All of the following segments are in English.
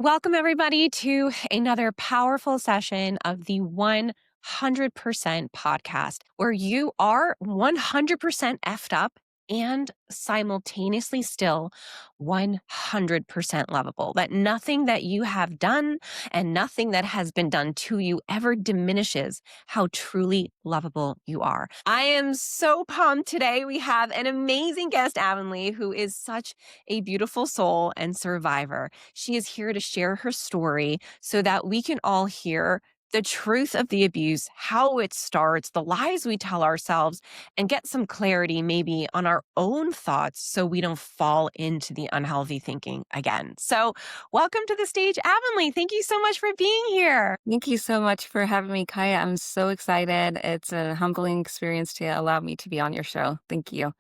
Welcome, everybody, to another powerful session of the 100% podcast, where you are 100% effed up and simultaneously still 100% lovable. That nothing that you have done and nothing that has been done to you ever diminishes how truly lovable you are. I am so pumped today. We have an amazing guest, Avonley, who is such a beautiful soul and survivor. She is here to share her story so that we can all hear the truth of the abuse, how it starts, the lies we tell ourselves, and get some clarity maybe on our own thoughts so we don't fall into the unhealthy thinking again. So, welcome to the stage, Avonley. Thank you so much for being here. Thank you so much for having me, Kaya. I'm so excited. It's a humbling experience to allow me to be on your show. Thank you.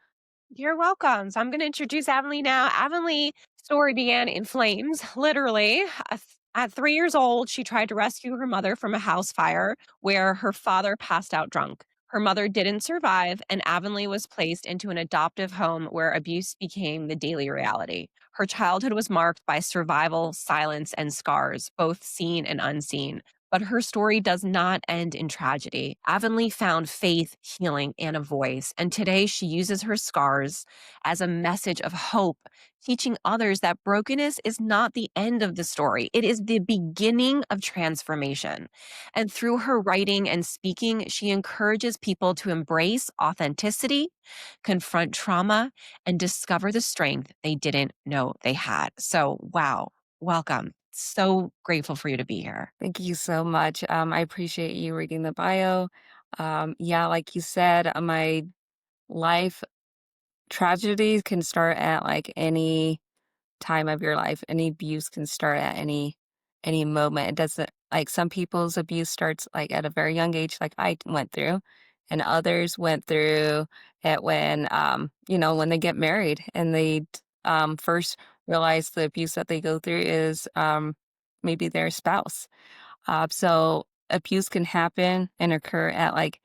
You're welcome. So I'm going to introduce Avonlea now. Avonlea's story began in flames, literally. At 3 years old, she tried to rescue her mother from a house fire where her father passed out drunk. Her mother didn't survive, and Avonlea was placed into an adoptive home where abuse became the daily reality. Her childhood was marked by survival, silence, and scars, both seen and unseen. But her story does not end in tragedy. Avonlea found faith, healing, and a voice. And today she uses her scars as a message of hope, teaching others that brokenness is not the end of the story. It is the beginning of transformation. And through her writing and speaking, she encourages people to embrace authenticity, confront trauma, and discover the strength they didn't know they had. So, wow, welcome. So grateful for you to be here. Thank you so much. I appreciate you reading the bio. Yeah, like you said, my life tragedies can start at like any time of your life. Any abuse can start at any moment. It doesn't like some people's abuse starts like at a very young age, like I went through, and others went through it when when they get married and they first realize the abuse that they go through is maybe their spouse. So abuse can happen and occur at like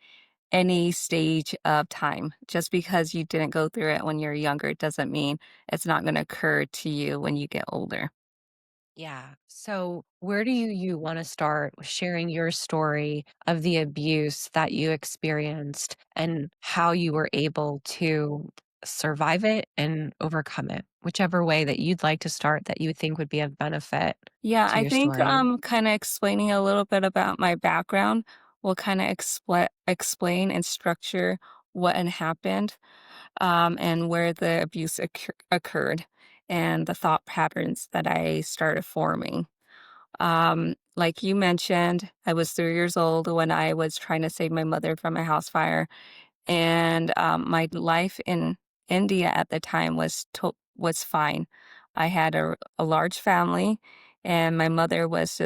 any stage of time. Just because you didn't go through it when you're younger doesn't mean it's not going to occur to you when you get older. Yeah. So, where do you want to start with sharing your story of the abuse that you experienced and how you were able to survive it and overcome it? Whichever way that you'd like to start that you would think would be of benefit Yeah, to I your think story. kind of explaining a little bit about my background will kind of explain and structure what had happened, and where the abuse occurred and the thought patterns that I started forming. Like you mentioned, I was 3 years old when I was trying to save my mother from a house fire, and my life in India at the time was fine. I had a large family, and my mother was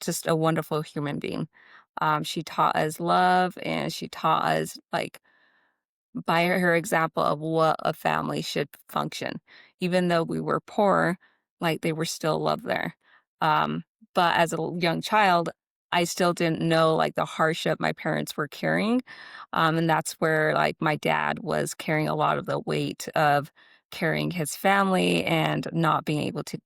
just a wonderful human being. She taught us love, and she taught us like by her example of what a family should function. Even though we were poor, like they were still love there. Um, but as a young child, I still didn't know like the hardship my parents were carrying. And that's where like my dad was carrying a lot of the weight of carrying his family and not being able to,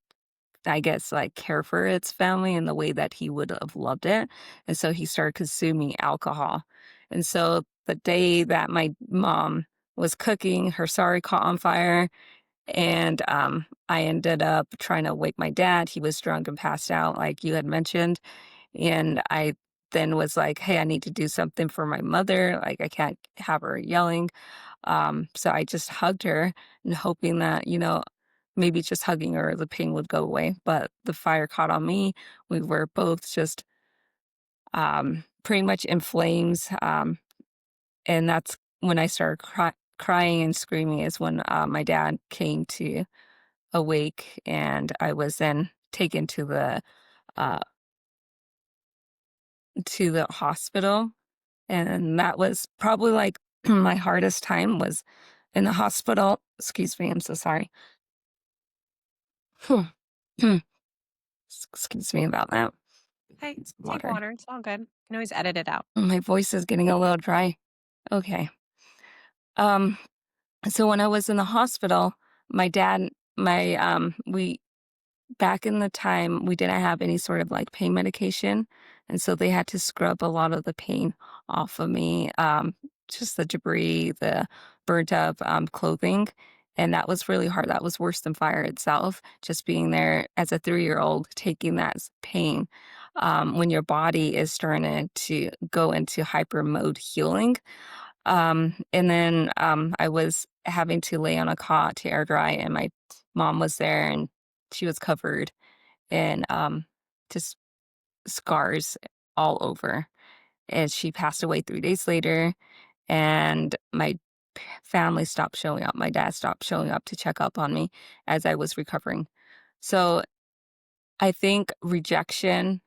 I guess, like care for its family in the way that he would have loved it. And so he started consuming alcohol. And so the day that my mom was cooking, her sari caught on fire. And I ended up trying to wake my dad. He was drunk and passed out, like you had mentioned. And I then was like, hey, I need to do something for my mother. Like, I can't have her yelling. So I just hugged her and hoping that, maybe just hugging her, the pain would go away. But the fire caught on me. We were both just pretty much in flames. And that's when I started crying and screaming, is when my dad came to awake, and I was then taken uh, to the hospital. And that was probably like my hardest time was in the hospital. Excuse me, I'm so sorry. Excuse me about that. Hey, It's take water. water. It's all good. You can always edit it out. My voice is getting a little dry. Okay. Um, so when I was in the hospital, my dad, my we back in the time, we didn't have any sort of, like, pain medication, and so they had to scrub a lot of the pain off of me, just the debris, the burnt up, clothing, and that was really hard. That was worse than fire itself, just being there as a three-year-old, taking that pain, when your body is starting to go into hyper mode healing. And then, I was having to lay on a cot to air dry, and my mom was there, and she was covered in, just scars all over, and she passed away 3 days later, and my family stopped showing up. My dad stopped showing up to check up on me as I was recovering. So, I think rejection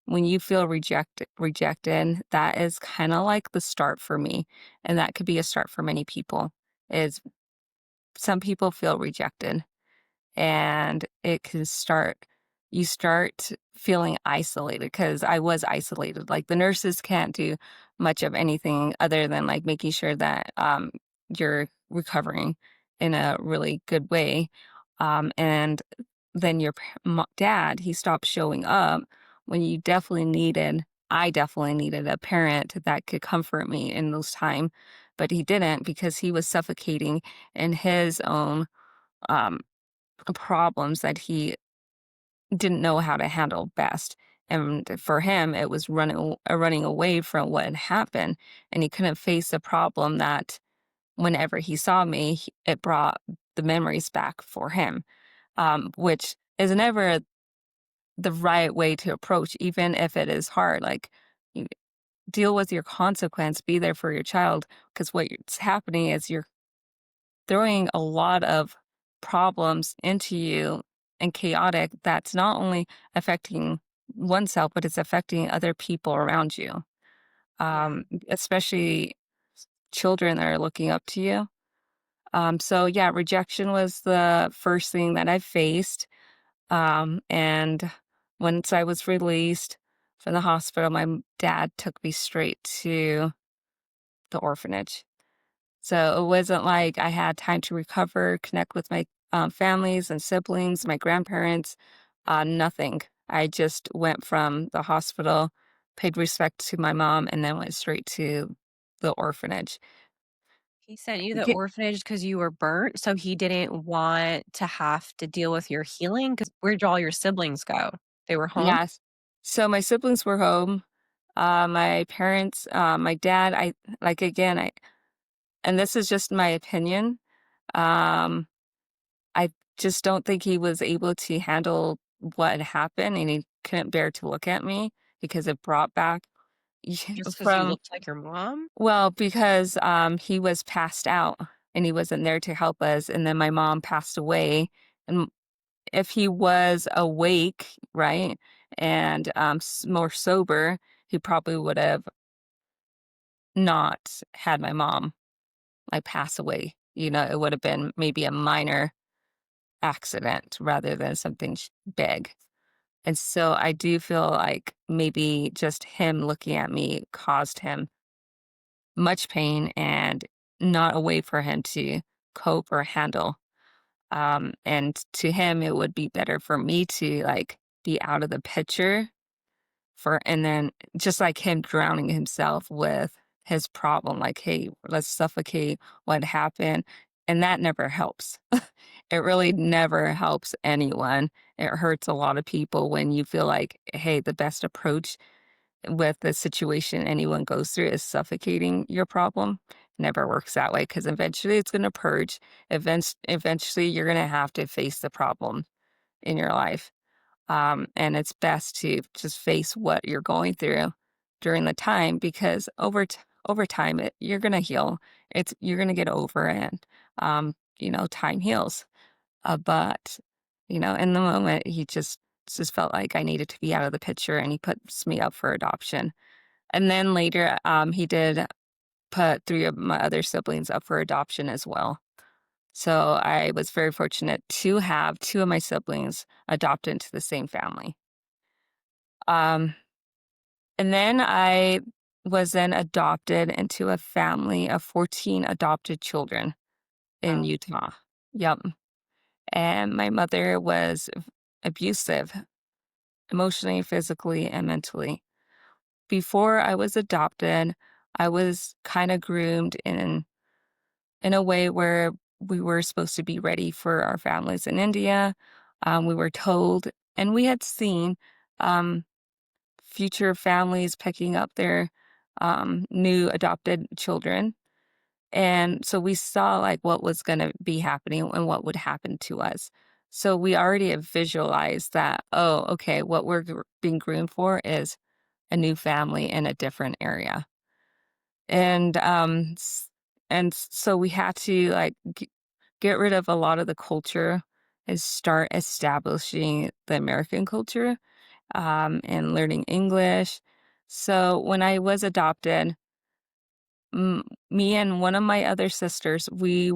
when you feel rejected, that is kinda like the start for me, and that could be a start for many people, is some people feel rejected, and it can start you start feeling isolated because I was isolated. Like, the nurses can't do much of anything other than, like, making sure that, you're recovering in a really good way, and then your dad, he stopped showing up when you definitely needed I definitely needed a parent that could comfort me in those time, but he didn't because he was suffocating in his own, um, problems that he didn't know how to handle best. And for him, it was running away from what had happened, and he couldn't face the problem that whenever he saw me, it brought the memories back for him, which is never the right way to approach, even if it is hard. Like, you deal with your consequence, be there for your child, because what's happening is you're throwing a lot of problems into you and chaotic that's not only affecting oneself, but it's affecting other people around you, Yeah. especially children that are looking up to you. So, yeah, rejection was the first thing that I faced. And once I was released from the hospital, my dad took me straight to the orphanage. So it wasn't like I had time to recover, connect with my families and siblings, my grandparents, nothing. I just went from the hospital, paid respect to my mom, and then went straight to the orphanage. He sent you the Ye- orphanage because you were burnt, so he didn't want to have to deal with your healing. Because where'd all your siblings go? They were home? Yes. So my siblings were home. My parents, my dad, I like again, and this is just my opinion. Um, I just don't think he was able to handle what had happened, and he couldn't bear to look at me because it brought back Just because you from looked like your mom? well, because, he was passed out and he wasn't there to help us, and then my mom passed away, and if he was awake, right, and, more sober, he probably would have not had my mom, like, pass away. It would have been maybe a minor accident rather than something big. And so I do feel like maybe just him looking at me caused him much pain and not a way for him to cope or handle. And to him, it would be better for me to like be out of the picture and then just like him drowning himself with his problem, like, hey, let's suffocate what happened. And that never helps. It really never helps anyone. It hurts a lot of people when you feel like, hey, the best approach with the situation anyone goes through is suffocating your problem. Never works that way because eventually it's going to purge. Eventually, you're going to have to face the problem in your life. And it's best to just face what you're going through during the time because over time, you're going to heal. You're going to get over it. Time heals. But, in the moment, he just felt like I needed to be out of the picture and he puts me up for adoption. And then later, he did put 3 of my other siblings up for adoption as well. So I was very fortunate to have 2 of my siblings adopted into the same family. Um, and then I was then adopted into a family of 14 adopted children in Wow. Utah. Yep. And my mother was abusive emotionally, physically, and mentally. Before I was adopted, I was kind of groomed in a way where we were supposed to be ready for our families in India. We were told, and we had seen um, future families picking up their new adopted children. And so we saw like what was going to be happening and what would happen to us. So we already have visualized that, oh, okay, what we're being groomed for is a new family in a different area. And so we had to like get rid of a lot of the culture and start establishing the American culture, and learning English. So when I was adopted, me and one of my other sisters, we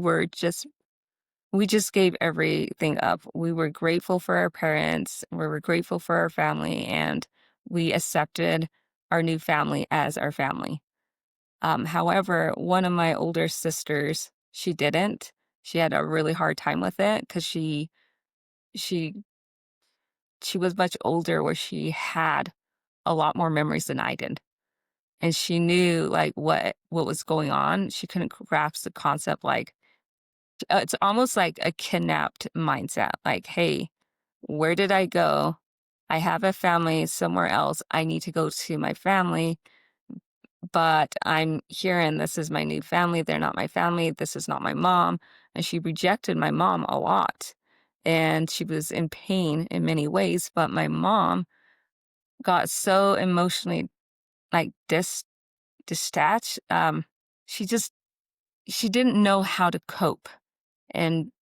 just gave everything up. We were grateful for our parents, we were grateful for our family, and we accepted our new family as our family. However, one of my older sisters, she didn't. She had a really hard time with it because she she was much older where she had a lot more memories than I did. And she knew like what was going on. She couldn't grasp the concept like it's almost like a kidnapped mindset. Like, hey, where did I go? I have a family somewhere else. I need to go to my family, but I'm here and this is my new family. They're not my family. This is not my mom. And she rejected my mom a lot. And she was in pain in many ways. But my mom got so emotionally like detached. She just she didn't know how to cope and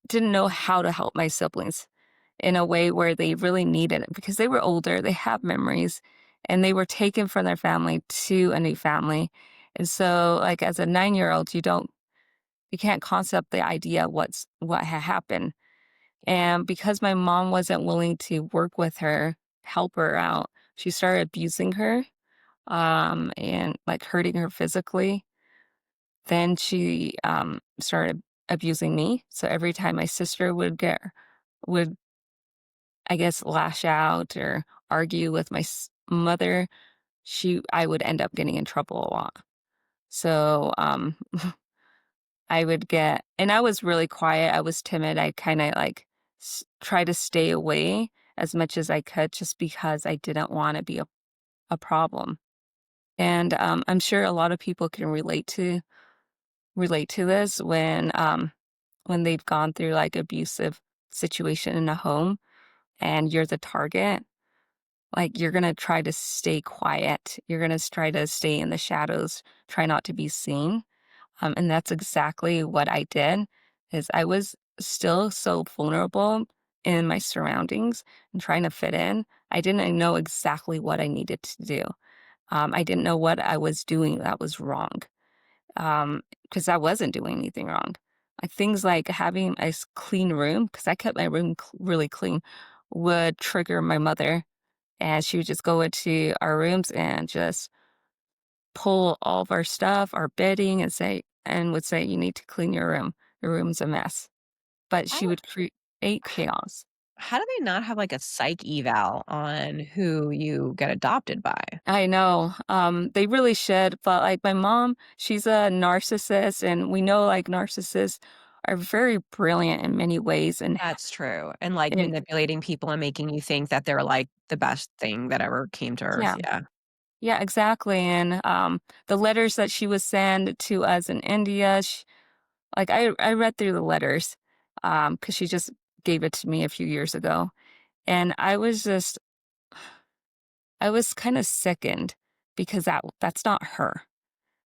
didn't know how to help my siblings in a way where they really needed it because they were older, they have memories, and they were taken from their family to a new family. And so, like as a 9-year-old, you can't concept the idea what had happened. And because my mom wasn't willing to work with her, help her out, she started abusing her, and like hurting her physically. Then she started abusing me. So every time my sister would I guess, lash out or argue with my mother, I would end up getting in trouble a lot. So, I would get and I was really quiet. I was timid. I kind of like try to stay away as much as I could just because I didn't want to be a problem. And I'm sure a lot of people can relate to this when they've gone through like abusive situation in a home and you're the target. Like, you're gonna try to stay quiet. You're gonna try to stay in the shadows, try not to be seen. And that's exactly what I did, is I was still so vulnerable in my surroundings and trying to fit in. I didn't know exactly what I needed to do. I didn't know what I was doing that was wrong, because I wasn't doing anything wrong. Like, things like having a clean room, because I kept my room really clean, would trigger my mother and she would just go into our rooms and just pull all of our stuff, our bedding, and would say, "You need to clean your room. Your room's a mess." But she How would create chaos. how do they not have, like, a psych eval on who you get adopted by? I know, they really should, but, like, my mom, she's a narcissist, and we know, like, narcissists are very brilliant in many ways, That's true, and, like, and manipulating people and making you think that they're, like, the best thing that ever came to Earth, yeah. yeah. Yeah, exactly, and, the letters that she would send to us in India, like, I read through the letters, because she just gave it to me a few years ago, and I was kinda sickened because that's not her.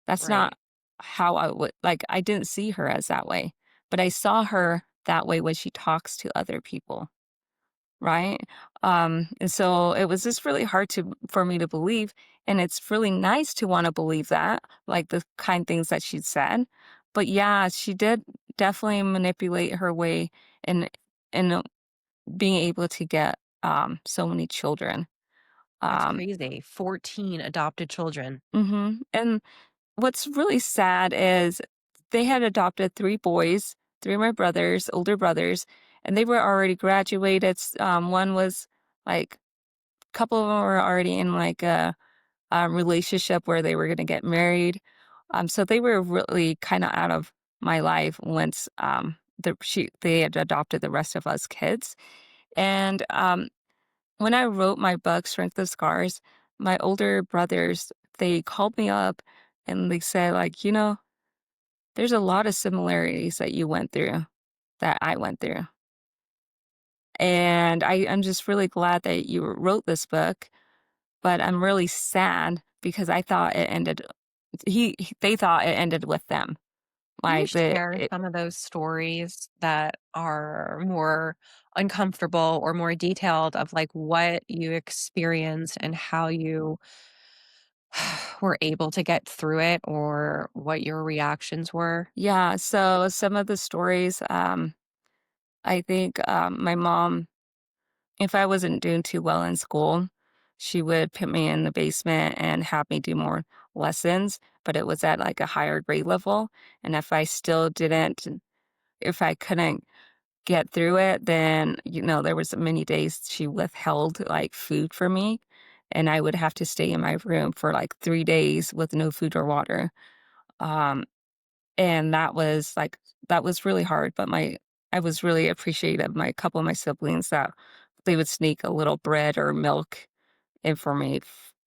That's Right. not how I would like, I didn't see her as that way, but I saw her that way when she talks to other people. Right? And so it was just really hard for me to believe, and it's really nice to wanna believe that, like the kind things that she said. But yeah, she did definitely manipulate her way in in being able to get, so many children. That's Um crazy. 14 adopted children. and what's really sad is they had adopted 3 boys, 3 of my brothers, older brothers, and they were already graduated. One was like a couple of them were already in like a relationship where they were going to get married. So they were really kind of out of my life once they had adopted the rest of us kids. And when I wrote my book, Strength of Scars, my older brothers, they called me up and they said, like, there's a lot of similarities that you went through that I went through. And I'm just really glad that you wrote this book, but I'm really sad because I thought it ended they thought it ended with them. Can you Like share some of those stories that are more uncomfortable or more detailed of like what you experienced and how you were able to get through it or what your reactions were? Yeah, so some of the stories, I think my mom, if I wasn't doing too well in school, she would put me in the basement and have me do more lessons, but it was at like a higher grade level. And if I couldn't get through it, then, there was many days she withheld like food for me. And I would have to stay in my room for like 3 days with no food or water. Um, And that was really hard, but I was really appreciative of my couple of my siblings that they would sneak a little bread or milk in for me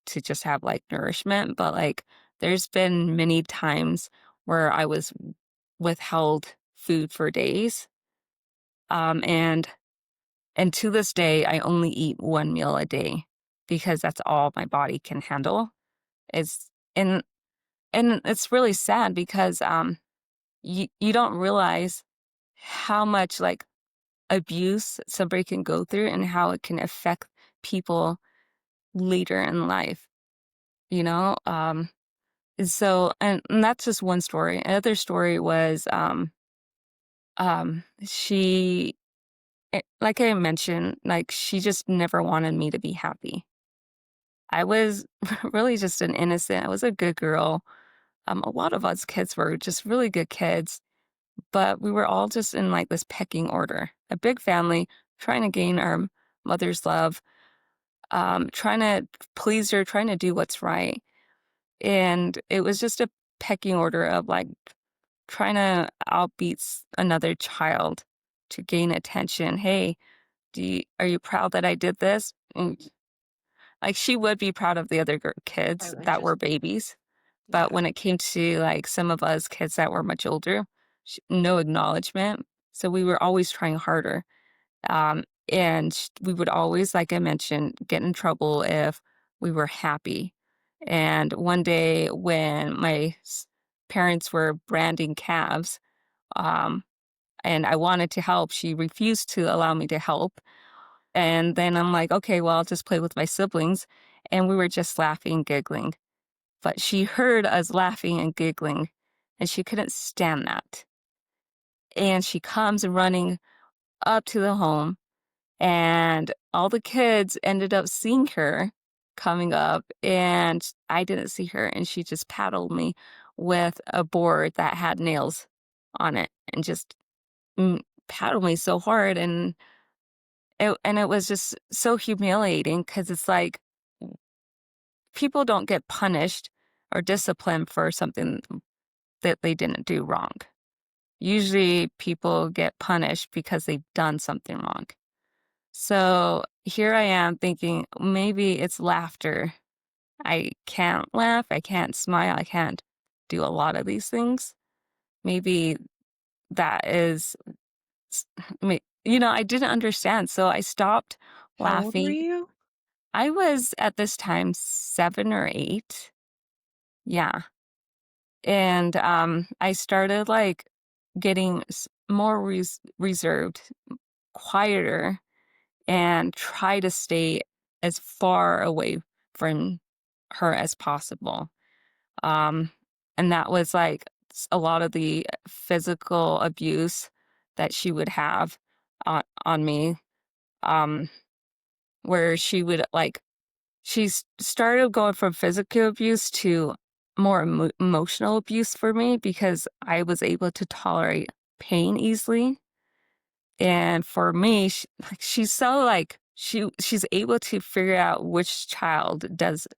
to just have, like, nourishment, but, like, there's been many times where I was withheld food for days, and to this day, I only eat 1 meal a day because that's all my body can handle. It's and it's really sad because, you don't realize how much, like, abuse somebody can go through and how it can affect people later in life, you know? And that's just one story. Another story was, she like I mentioned, like, she just never wanted me to be happy. I was really just an innocent I was a good girl. A lot of us kids were just really good kids. But we were all just in, like, this pecking order, a big family, trying to gain our mother's love, trying to please her, trying to do what's right, and it was just a pecking order of, like, trying to outbeat another child to gain attention. "Hey, are you proud that I did this?" And, like, she would be proud of the other I kids would that just were babies, but yeah. when it came to, like, some of us kids that were much older, no acknowledgement. So we were always trying harder. We would always, like I mentioned, get in trouble if we were happy. And one day when my parents were branding calves, um, and I wanted to help, she refused to allow me to help. And then I'm like, okay, well, I'll just play with my siblings. And we were just laughing, giggling. But she heard us laughing and giggling, and she couldn't stand that. And she comes running up to the home, and all the kids ended up seeing her coming up, and I didn't see her, and she just paddled me with a board that had nails on it and just paddled me so hard, and it was just so humiliating because it's like people don't get punished or disciplined for something that they didn't do wrong. Usually people get punished because they've done something wrong. So here I am thinking maybe it's laughter. I can't laugh, I can't smile, I can't do a lot of these things. Maybe that is, I didn't understand. So I stopped How old were laughing. you? I was at this time 7 or 8. Yeah. And I started like getting more reserved, quieter, and try to stay as far away from her as possible. Um, and that was like a lot of the physical abuse that she would have on me, um, where she would like, started going from physical abuse to more emotional abuse for me because I was able to tolerate pain easily. And for me, she's so like she's able to figure out which child does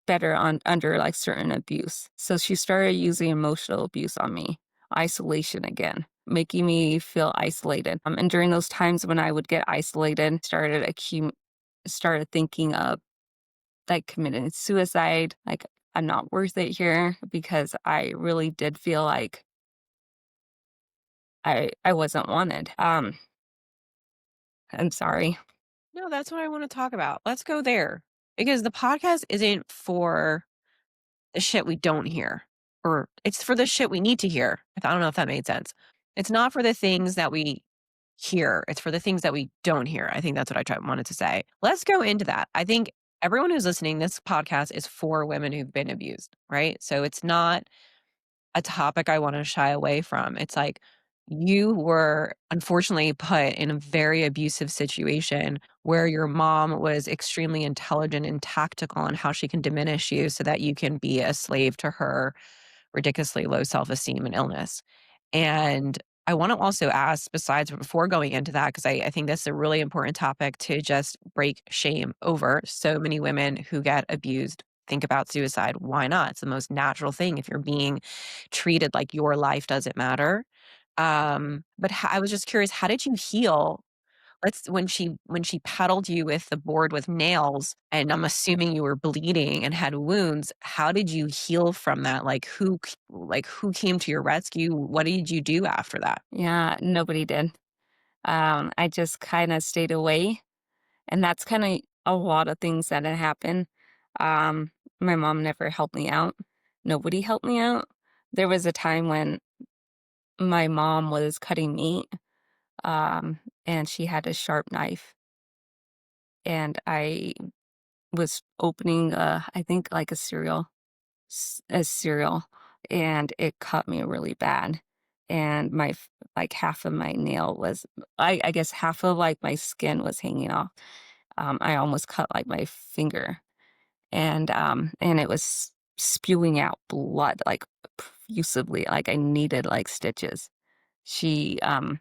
better on under like certain abuse. So she started using emotional abuse on me, isolation again, making me feel isolated. And during those times when I would get isolated, started thinking of like committing suicide. Like I'm not worth it here because I really did feel like I wasn't wanted. I'm sorry. No, that's what I want to talk about. Let's go there because the podcast isn't for the shit we don't hear, or it's for the shit we need to hear. I don't know if that made sense. It's not for the things that we hear, it's for the things that we don't hear. I think that's what wanted to say. Let's go into that. I think everyone who's listening, this podcast is for women who've been abused, right? So it's not a topic I want to shy away from. It's like you were unfortunately put in a very abusive situation where your mom was extremely intelligent and tactical on how she can diminish you so that you can be a slave to her ridiculously low self-esteem and illness. And I want to also ask, besides before going into that, because I think that's a really important topic to just break shame over. So many women who get abused think about suicide. Why not? It's the most natural thing if you're being treated like your life doesn't matter. But I was just curious, how did you heal? Let's when she paddled you with the board with nails, and I'm assuming you were bleeding and had wounds, how did you heal from that? Who came to your rescue? What did you do after that? Yeah, nobody did. I just kind of stayed away, and that's kind of a lot of things that had happened. Um, my mom never helped me out. Nobody helped me out. There was a time when my mom was cutting meat, and she had a sharp knife, and I was opening, I think like a cereal, and it cut me really bad. And like half of my nail was, I guess half of like my skin was hanging off. I almost cut like my finger, and it was spewing out blood like profusively. Like I needed like stitches. She um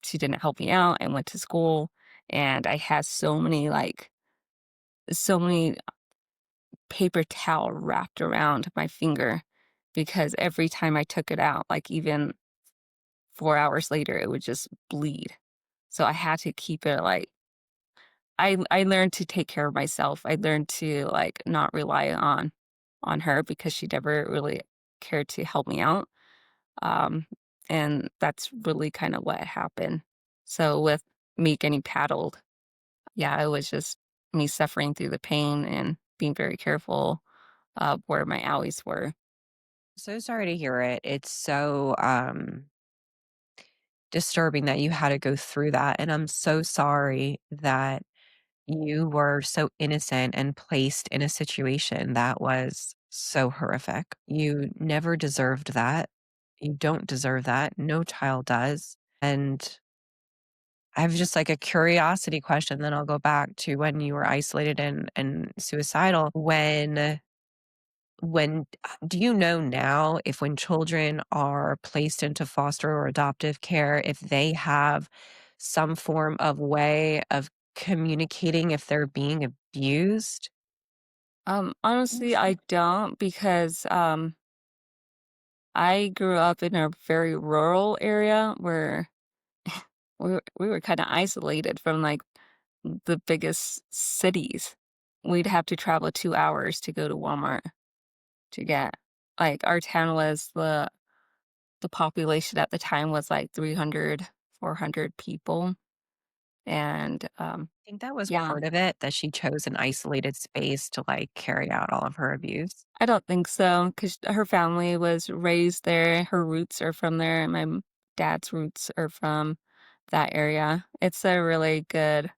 she didn't help me out. I went to school, and I had so many paper towel wrapped around my finger because every time I took it out, like even 4 hours later, it would just bleed. So I had to keep it like I learned to take care of myself. I learned to like not rely on her because she never really cared to help me out. Um and that's really kind of what happened. So with me getting paddled, yeah, it was just me suffering through the pain and being very careful where my owies were. So sorry to hear it. It's so disturbing that you had to go through that. And I'm so sorry that you were so innocent and placed in a situation that was so horrific. You never deserved that. You don't deserve that. No child does. And I have just like a curiosity question, then I'll go back to when you were isolated and suicidal. When do you know now if when children are placed into foster or adoptive care, if they have some form of way of communicating if they're being abused? Honestly, I don't because I grew up in a very rural area where we were kind of isolated from like the biggest cities. We'd have to travel 2 hours to go to Walmart to get like our town was the population at the time was like 300, 400 people, and I think that was yeah. part of it, that she chose an isolated space to, like, carry out all of her abuse. I don't think so, because her family was raised there, her roots are from there, and dad's roots are from that area. It's a really good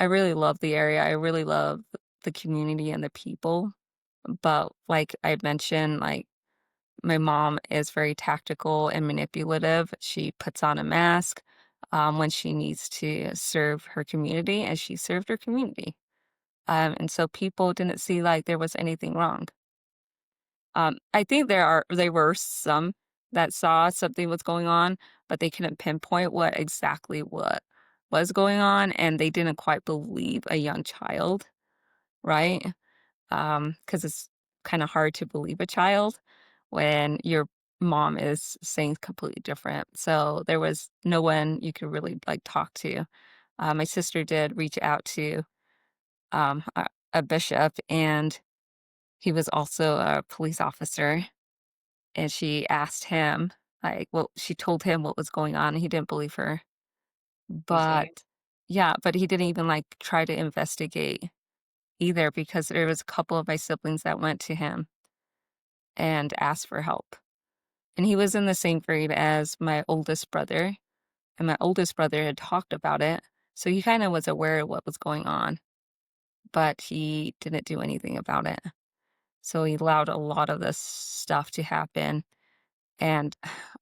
I really love the area, I really love the community and the people, but like I mentioned, like, my mom is very tactical and manipulative. She puts on a mask, when she needs to serve her community, and she served her community, and so people didn't see like there was anything wrong. I think there were some that saw something was going on, but they couldn't pinpoint what was going on, and they didn't quite believe a young child, right? Because it's kinda hard to believe a child when your mom is saying completely different. So, there was no one you could really, like, talk to. My sister did reach out to, a bishop, and he was also a police officer, and she asked him, like well, she told him what was going on, and he didn't believe her. But yeah, but he didn't even, like, try to investigate either because there was a couple of my siblings that went to him and asked for help. And he was in the same grade as my oldest brother, and my oldest brother had talked about it, so he kinda was aware of what was going on, but he didn't do anything about it. So he allowed a lot of this stuff to happen, and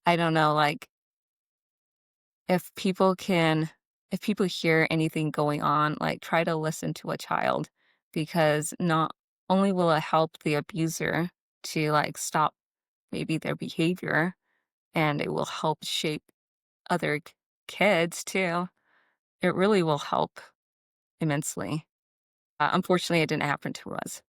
I don't know, like, if people can if people hear anything going on, like, try to listen to a child because not only will it help the abuser to, like, stop maybe their behavior, and it will help shape other kids too. It really will help immensely. Unfortunately, it didn't happen to us.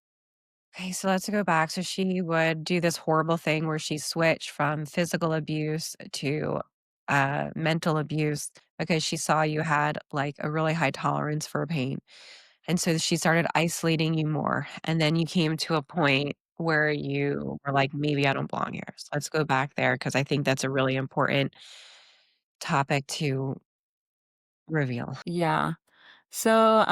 Okay, so let's go back. So she would do this horrible thing where she switched from physical abuse to mental abuse because she saw you had like a really high tolerance for pain. And so she started isolating you more. And then you came to a point where you were like, maybe I don't belong here. So let's go back there because I think that's a really important topic to reveal. Yeah. So,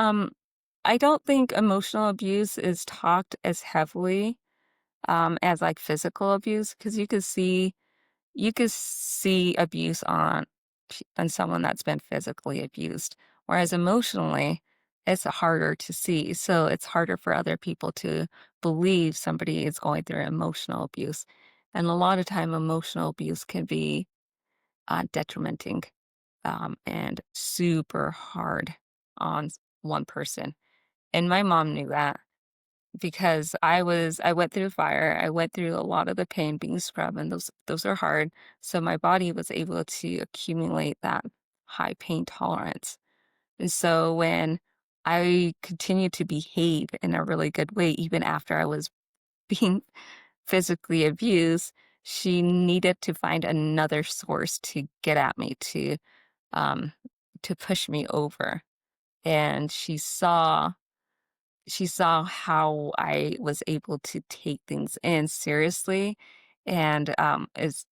I don't think emotional abuse is talked as heavily, as, like, physical abuse because you could see abuse on someone that's been physically abused, whereas emotionally, it's harder to see, so it's harder for other people to believe somebody is going through emotional abuse, and a lot of time, emotional abuse can be, detrimenting, and super hard on one person, and my mom knew that because I went through fire, I went through a lot of the pain being scrubbed, and those are hard, so my body was able to accumulate that high pain tolerance, and so when I continued to behave in a really good way, even after I was being physically abused, she needed to find another source to get at me, um, to push me over, and she saw how I was able to take things in seriously and, is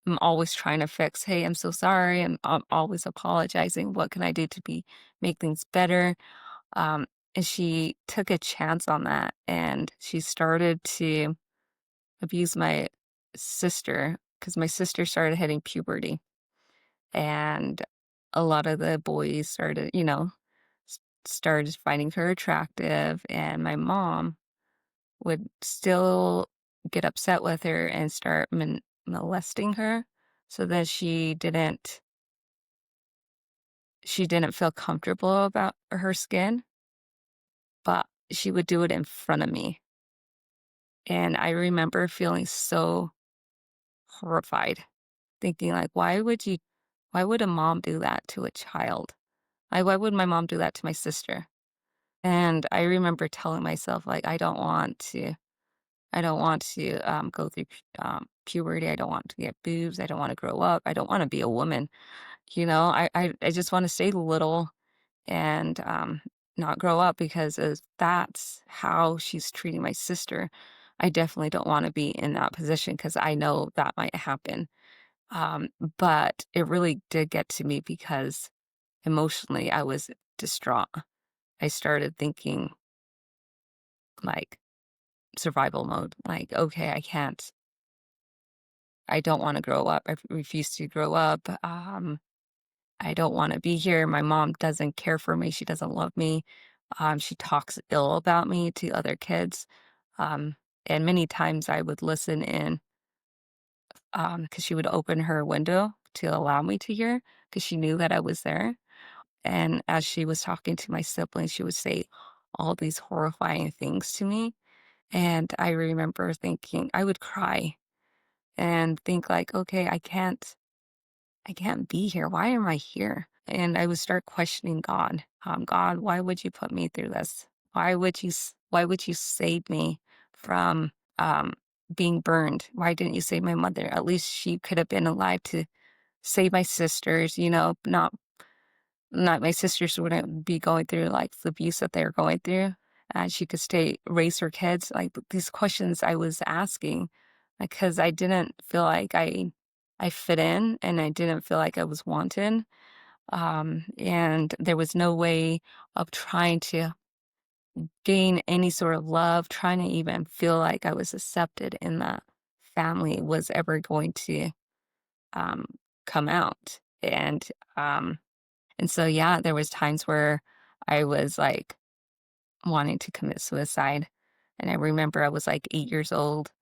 I'm always trying to fix, "Hey, I'm so sorry, I'm always apologizing, what can I do to be make things better?" And she took a chance on that, and she started to abuse my sister because my sister started hitting puberty, and a lot of the boys started, started finding her attractive, and my mom would still get upset with her and start molesting her so that she didn't feel comfortable about her skin, but she would do it in front of me. And I remember feeling so horrified, thinking like, why would a mom do that to a child? Why would my mom do that to my sister? And I remember telling myself, like, I don't want to, go through puberty. I don't want to get boobs. I don't want to grow up. I don't want to be a woman. I just want to stay little and not grow up because if that's how she's treating my sister, I definitely don't want to be in that position because I know that might happen. Um, but it really did get to me because emotionally I was distraught. I started thinking like survival mode, like, okay, I don't wanna grow up. I refuse to grow up. I don't wanna be here. My mom doesn't care for me. She doesn't love me. She talks ill about me to other kids. Um, and many times I would listen in, because she would open her window to allow me to hear, because she knew that I was there. And as she was talking to my siblings, she would say all these horrifying things to me. And I remember thinking I would cry and think like, "Okay, I can't be here. Why am I here?" And I would start questioning God. God, why would you put me through this? Why would you save me from being burned? Why didn't you save my mother? At least she could have been alive to save my sisters, not my sisters wouldn't be going through like the abuse that they're going through. And she could stay raise her kids. Like these questions I was asking, because I didn't feel like I fit in, and I didn't feel like I was wanted. And there was no way of trying to gain any sort of love, trying to even feel like I was accepted in that family was ever going to um, come out. And so, yeah, there was times where I was like wanting to commit suicide. And I remember I was like 8 years old.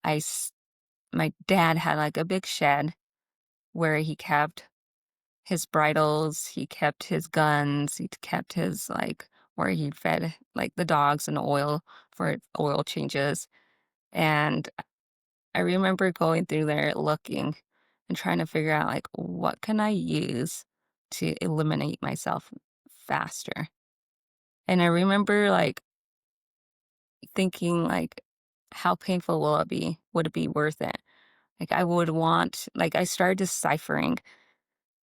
My dad had like a big shed where he kept his bridles, he kept his guns, he kept his like where he fed like the dogs and oil for oil changes. And I remember going through there looking and trying to figure out like what can I use to eliminate myself faster. And I remember like thinking like how painful will it be? Would it be worth it? Like I would want like I started deciphering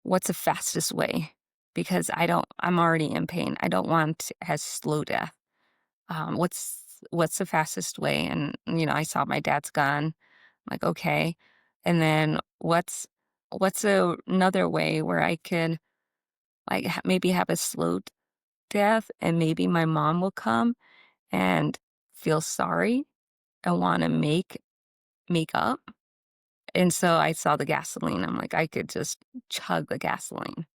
what's the fastest way because I'm already in pain. I don't want a slow death. What's the fastest way? And I saw my dad's gun. Like, okay. And then what's another way where I could like maybe have a slow death and maybe my mom will come and feel sorry and want to make up. And so I saw the gasoline. I'm like, I could just chug the gasoline.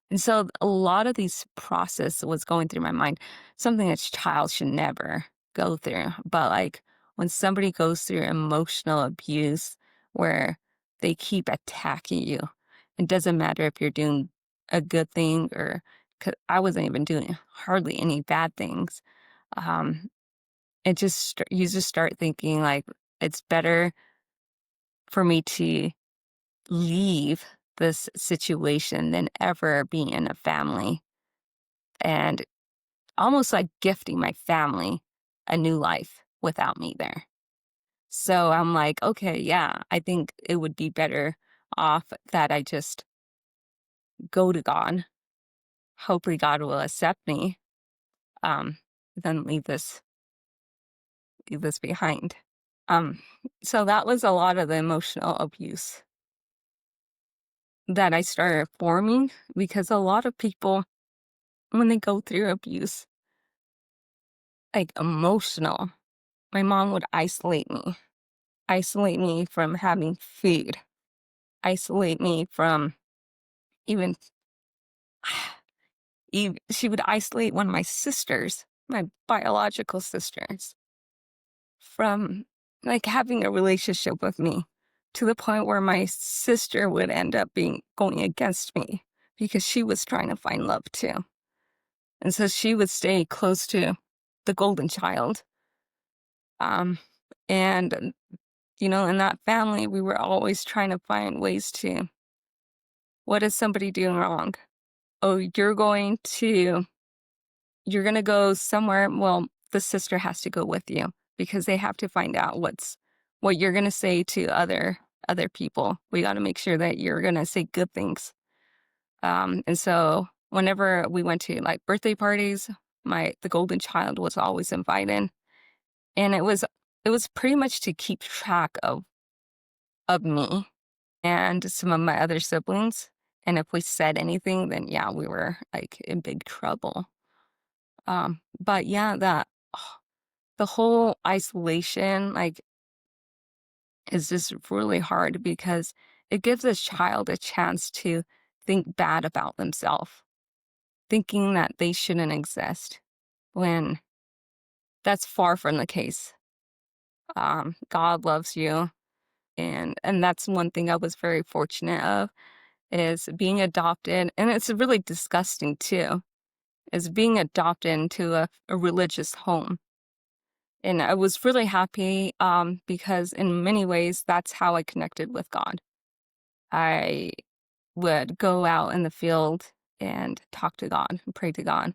And so a lot of these process was going through my mind, something a child should never go through. But like when somebody goes through emotional abuse where they keep attacking you, it doesn't matter if you're doing a good thing or 'cause I wasn't even doing hardly any bad things. Um, you just start thinking like it's better for me to leave this situation than ever be in a family and almost like gifting my family a new life without me there. So I'm like, okay, yeah, I think it would be better off that I just go to God. Hopefully God will accept me, um, than leave this behind. Um, so that was a lot of the emotional abuse that I started forming because a lot of people, when they go through abuse, like emotional, my mom would isolate me from having food, isolate me from even, she would isolate one of my sisters, my biological sisters, from like having a relationship with me to the point where my sister would end up going against me because she was trying to find love too. And so she would stay close to the golden child. Um, and, in that family, we were always trying to find ways to, what is somebody doing wrong? Oh, you're going to go somewhere. Well, the sister has to go with you because they have to find out what you're going to say to other people. We got to make sure that you're going to say good things. And so whenever we went to like birthday parties, the golden child was always invited. And it was pretty much to keep track of me and some of my other siblings. And if we said anything, then yeah, we were like in big trouble. But yeah, the whole isolation, like, is just really hard because it gives a child a chance to think bad about themselves, thinking that they shouldn't exist when that's far from the case. God loves you. And that's one thing I was very fortunate of is being adopted. And it's really disgusting too, is being adopted into a religious home. And I was really happy, because in many ways, that's how I connected with God. I would go out in the field and talk to God and pray to God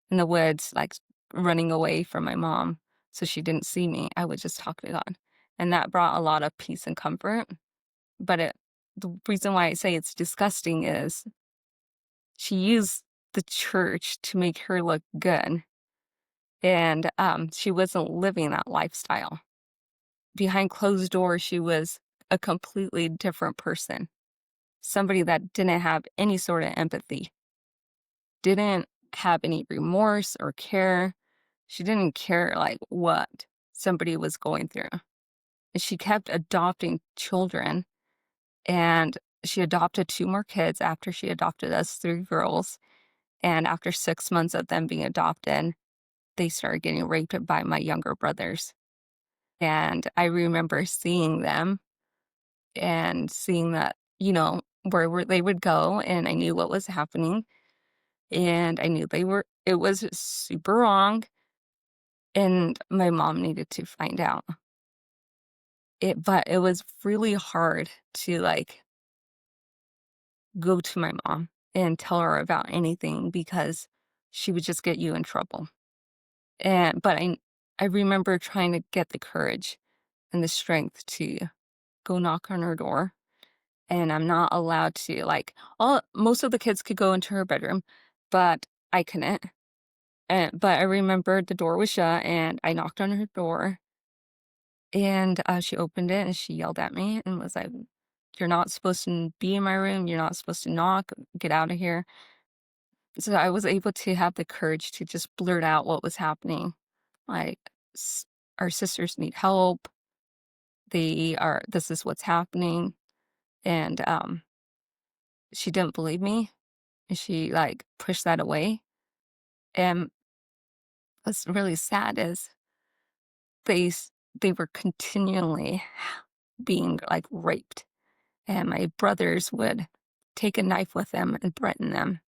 in the woods, like running away from my mom so she didn't see me. I would just talk to God. And that brought a lot of peace and comfort. But the reason why I say it's disgusting is she used the church to make her look good. And she wasn't living that lifestyle. Behind closed doors, she was a completely different person, somebody that didn't have any sort of empathy, didn't have any remorse or care. She didn't care like what somebody was going through. And she kept adopting children, and she adopted 2 more kids after she adopted us 3 girls. And after 6 months of them being adopted, they started getting raped by my younger brothers. And I remember seeing them and seeing that, where they would go, and I knew what was happening, and I knew it was super wrong, and my mom needed to find out. But it was really hard to, like, go to my mom and tell her about anything because she would just get you in trouble. But I remember trying to get the courage and the strength to go knock on her door, and I'm not allowed to, like, all most of the kids could go into her bedroom, but I couldn't. But I remember the door was shut, and I knocked on her door, and, she opened it, and she yelled at me and was like, "You're not supposed to be in my room, you're not supposed to knock, get out of here." So I was able to have the courage to just blurt out what was happening, like, "S Our sisters need help, this is what's happening," and, she didn't believe me, and she, like, pushed that away, and what's really sad is they were continually being, like, raped, and my brothers would take a knife with them and threaten them,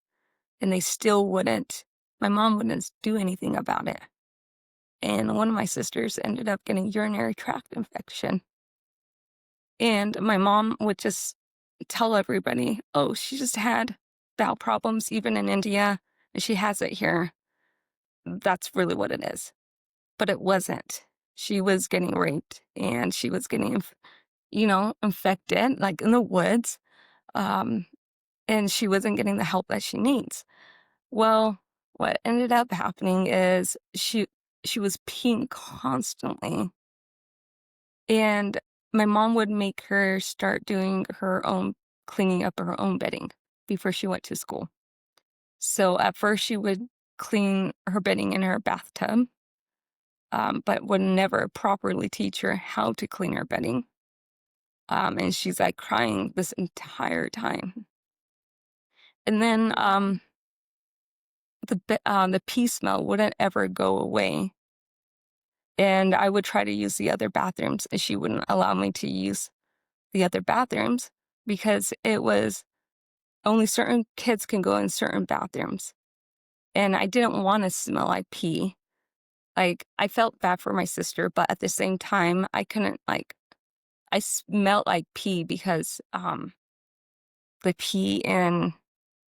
and they still wouldn't my mom wouldn't do anything about it, and one of my sisters ended up getting urinary tract infection, and my mom would just tell everybody, "Oh, she just had bowel problems even in India, and she has it here. That's really what it is." But it wasn't. She was getting raped, and she was getting infected, like, in the woods, um, and she wasn't getting the help that she needs. Well, what ended up happening is she was peeing constantly, and my mom would make her start doing her own cleaning up her own bedding before she went to school. So, at first, she would clean her bedding in her bathtub, but would never properly teach her how to clean her bedding. And she's, like, crying this entire time. And then, the pee smell wouldn't ever go away, and I would try to use the other bathrooms, and she wouldn't allow me to use the other bathrooms because it was only certain kids can go in certain bathrooms, and I didn't wanna smell like pee. Like, I felt bad for my sister, but at the same time, I couldn't, like I smelled like pee because, the pee in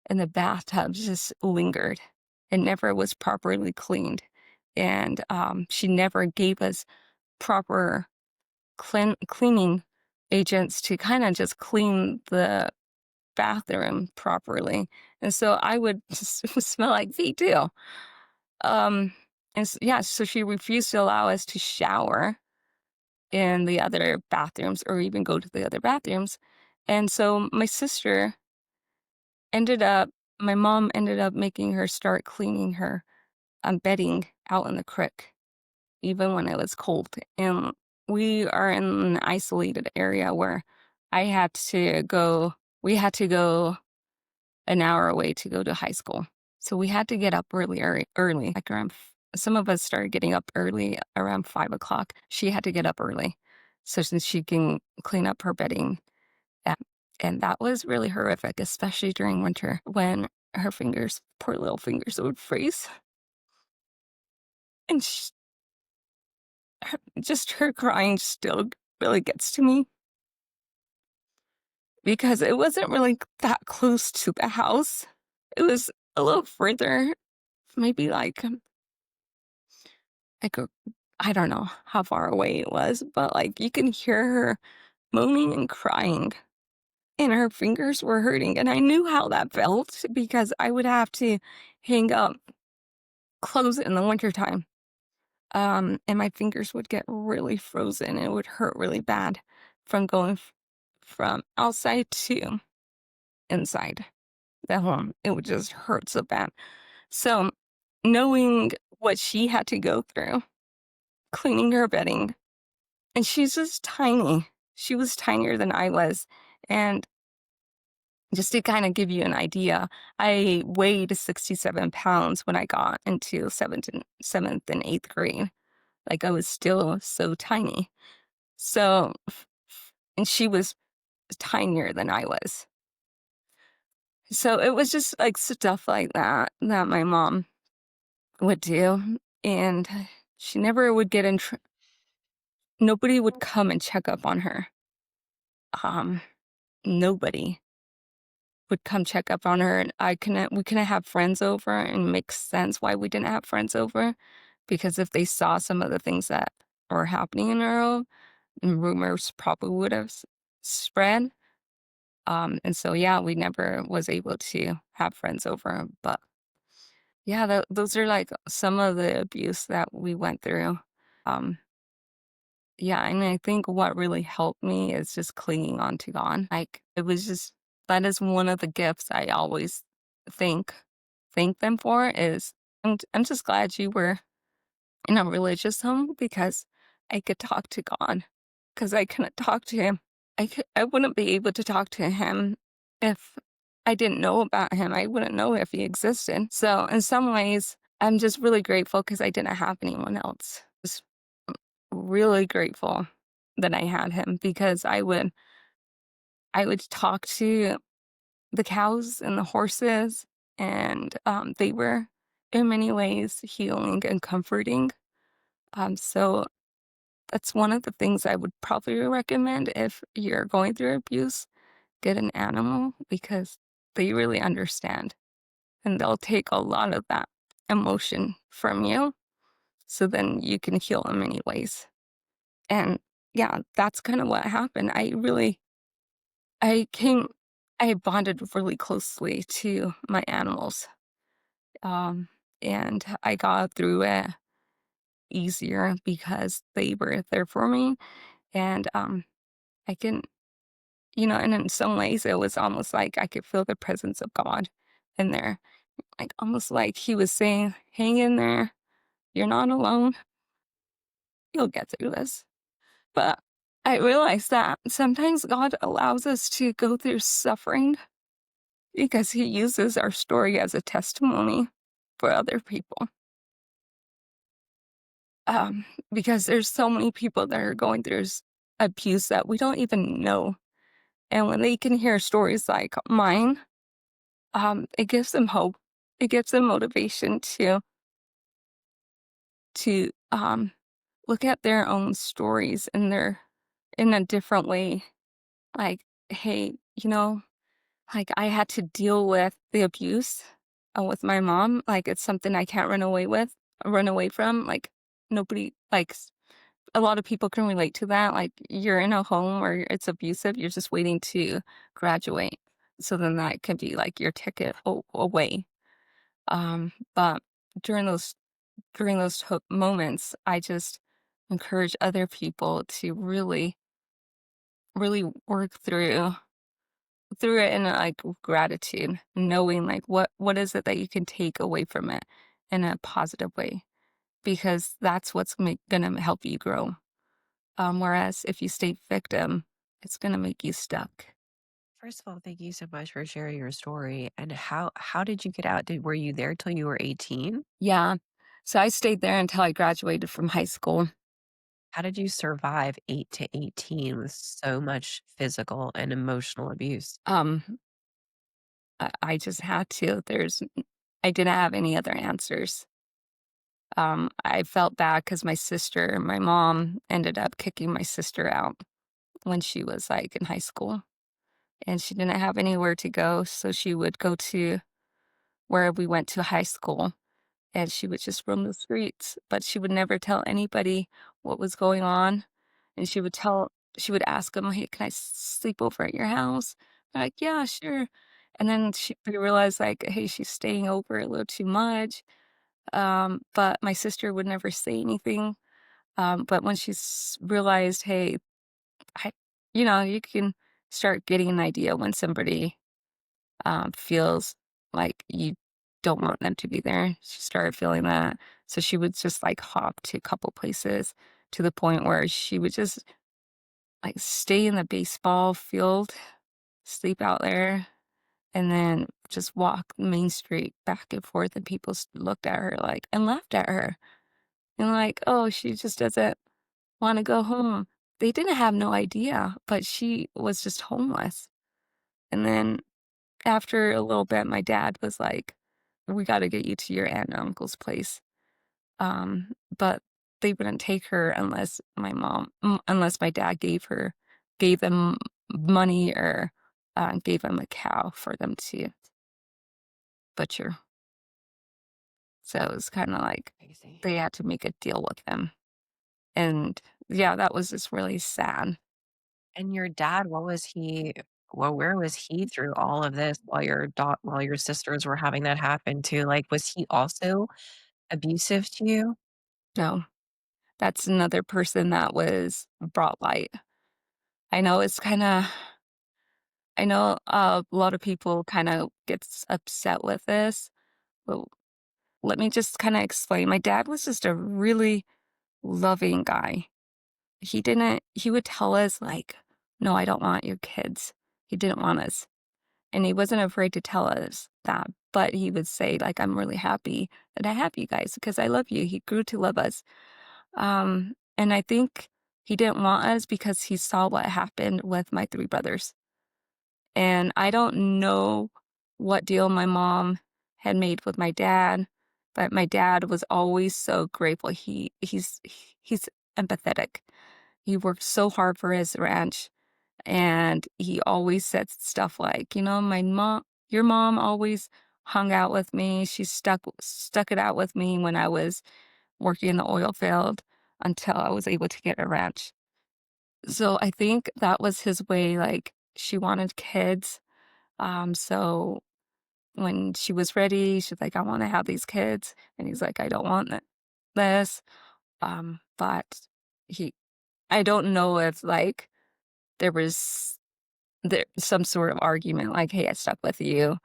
the bathtub just lingered. It never was properly cleaned, and, she never gave us proper cleaning agents to kinda just clean the bathroom properly, and so I would just smell like pee too. Um, yeah, so she refused to allow us to shower in the other bathrooms or even go to the other bathrooms, and so ended up my mom ended up making her start cleaning her, bedding out in the creek, even when it was cold, and we are in an isolated area where I had to go we had to go an hour away to go to high school. So we had to get up early, like some of us started getting up early around 5 o'clock. She had to get up early so that she can clean up her bedding. And, and that was really horrific, especially during winter when her fingers, poor little fingers, would freeze. And just her crying still really gets to me because it wasn't really that close to the house. It was a little further, maybe like a, I don't know how far away it was, but like you can hear her moaning and crying and her fingers were hurting. And I knew how that felt because I would have to hang up clothes in the wintertime. And my fingers would get really frozen. It would hurt really bad from going from outside to inside the home. It would just hurt so bad. So knowing what she had to go through, cleaning her bedding, and she's just tiny. She was tinier than I was. And just to kind of give you an idea, I weighed 67 pounds when I got into seventh and eighth grade. Like I was still so tiny. So, and she was tinier than I was. So it was just like stuff like that that my mom would do. And she never would get in, nobody would come and check up on her. Um, Nobody would come check up on her. And we couldn't have friends over, and it makes sense why we didn't have friends over. Because if they saw some of the things that were happening in our home, rumors probably would have spread. And so, yeah, we never was able to have friends over. But yeah, those are like some of the abuse that we went through. Um, yeah, and I think what really helped me is just clinging on to God. Like it was just that is one of the gifts I always thank thank them for is I'm just glad you were in a religious home because I could talk to God because I couldn't talk to him. I wouldn't be able to talk to him if I didn't know about him. I wouldn't know if he existed. So in some ways, I'm just really grateful because I didn't have anyone else. Just really grateful that I had him because I would talk to the cows and the horses, and they were in many ways healing and comforting. So that's one of the things I would probably recommend if you're going through abuse. Get an animal because they really understand and they'll take a lot of that emotion from you. So then you can heal in many ways. And yeah, that's kind of what happened. I came, I bonded really closely to my animals. Um, and I got through it easier because they were there for me. And I can, and in some ways it was almost like I could feel the presence of God in there. Like almost like he was saying, hang in there. You're not alone. You'll get through this. But I realized that sometimes God allows us to go through suffering because he uses our story as a testimony for other people. Because there's so many people that are going through abuse that we don't even know. And when they can hear stories like mine, it gives them hope. It gives them motivation to look at their own stories and their in a different way. Like, hey, like I had to deal with the abuse with my mom. Like it's something I can't run away from. Like nobody a lot of people can relate to that. Like you're in a home where it's abusive, you're just waiting to graduate. So then that could be like your ticket away. But during those moments, I just encourage other people to really, really work through it in like gratitude, knowing like what is it that you can take away from it in a positive way, because that's what's gonna help you grow. Whereas if you stay victim, it's gonna make you stuck. First of all, thank you so much for sharing your story. And how did you get out? Were you there till you were 18? Yeah. So I stayed there until I graduated from high school. How did you survive 8 to 18 with so much physical and emotional abuse? I just had to. I didn't have any other answers. I felt bad because my mom ended up kicking my sister out when she was, like, in high school, and she didn't have anywhere to go, so she would go to where we went to high school, and she would just roam the streets, but she would never tell anybody what was going on, and she would ask them, "Hey, can I sleep over at your house?" They're like, "Yeah, sure." And then we realized, like, "Hey, she's staying over a little too much." But my sister would never say anything. But when she's realized, "Hey, I," you can start getting an idea when somebody, feels like you don't want them to be there. She started feeling that. So she would just, like, hop to a couple places to the point where she would just, like, stay in the baseball field, sleep out there, and then just walk Main Street back and forth, and people looked at her, like, and laughed at her, and like, "Oh, she just doesn't wanna go home." They didn't have no idea, but she was just homeless. And then after a little bit, my dad was like, "We gotta get you to your aunt and uncle's place." But they wouldn't take her unless my dad gave them money or, gave them a cow for them to butcher. So it was kinda like Crazy. they had to make a deal with them. And, yeah, that was just really sad. And your dad, what was he well, where was he through all of this while your sisters were having that happen too? Like, was he also abusive to you? No, that's another person that was brought light. I know it's kinda I know a lot of people kinda gets upset with this, but let me just kinda explain. My dad was just a really loving guy. He would tell us, like, "No, I don't want your kids." He didn't want us, and he wasn't afraid to tell us that, but he would say, like, "I'm really happy that I have you guys because I love you." He grew to love us. And I think he didn't want us because he saw what happened with my 3 brothers. And I don't know what deal my mom had made with my dad, but my dad was always so grateful. He's empathetic. He worked so hard for his ranch, and he always said stuff like, "My mom your mom always hung out with me. She stuck it out with me when I was working in the oil field until I was able to get a ranch." So I think that was his way, like, she wanted kids, so when she was ready, she's like, "I wanna have these kids," and he's like, "I don't want this," but he I don't know if, like, there was some sort of argument, like, "Hey, I stuck with you,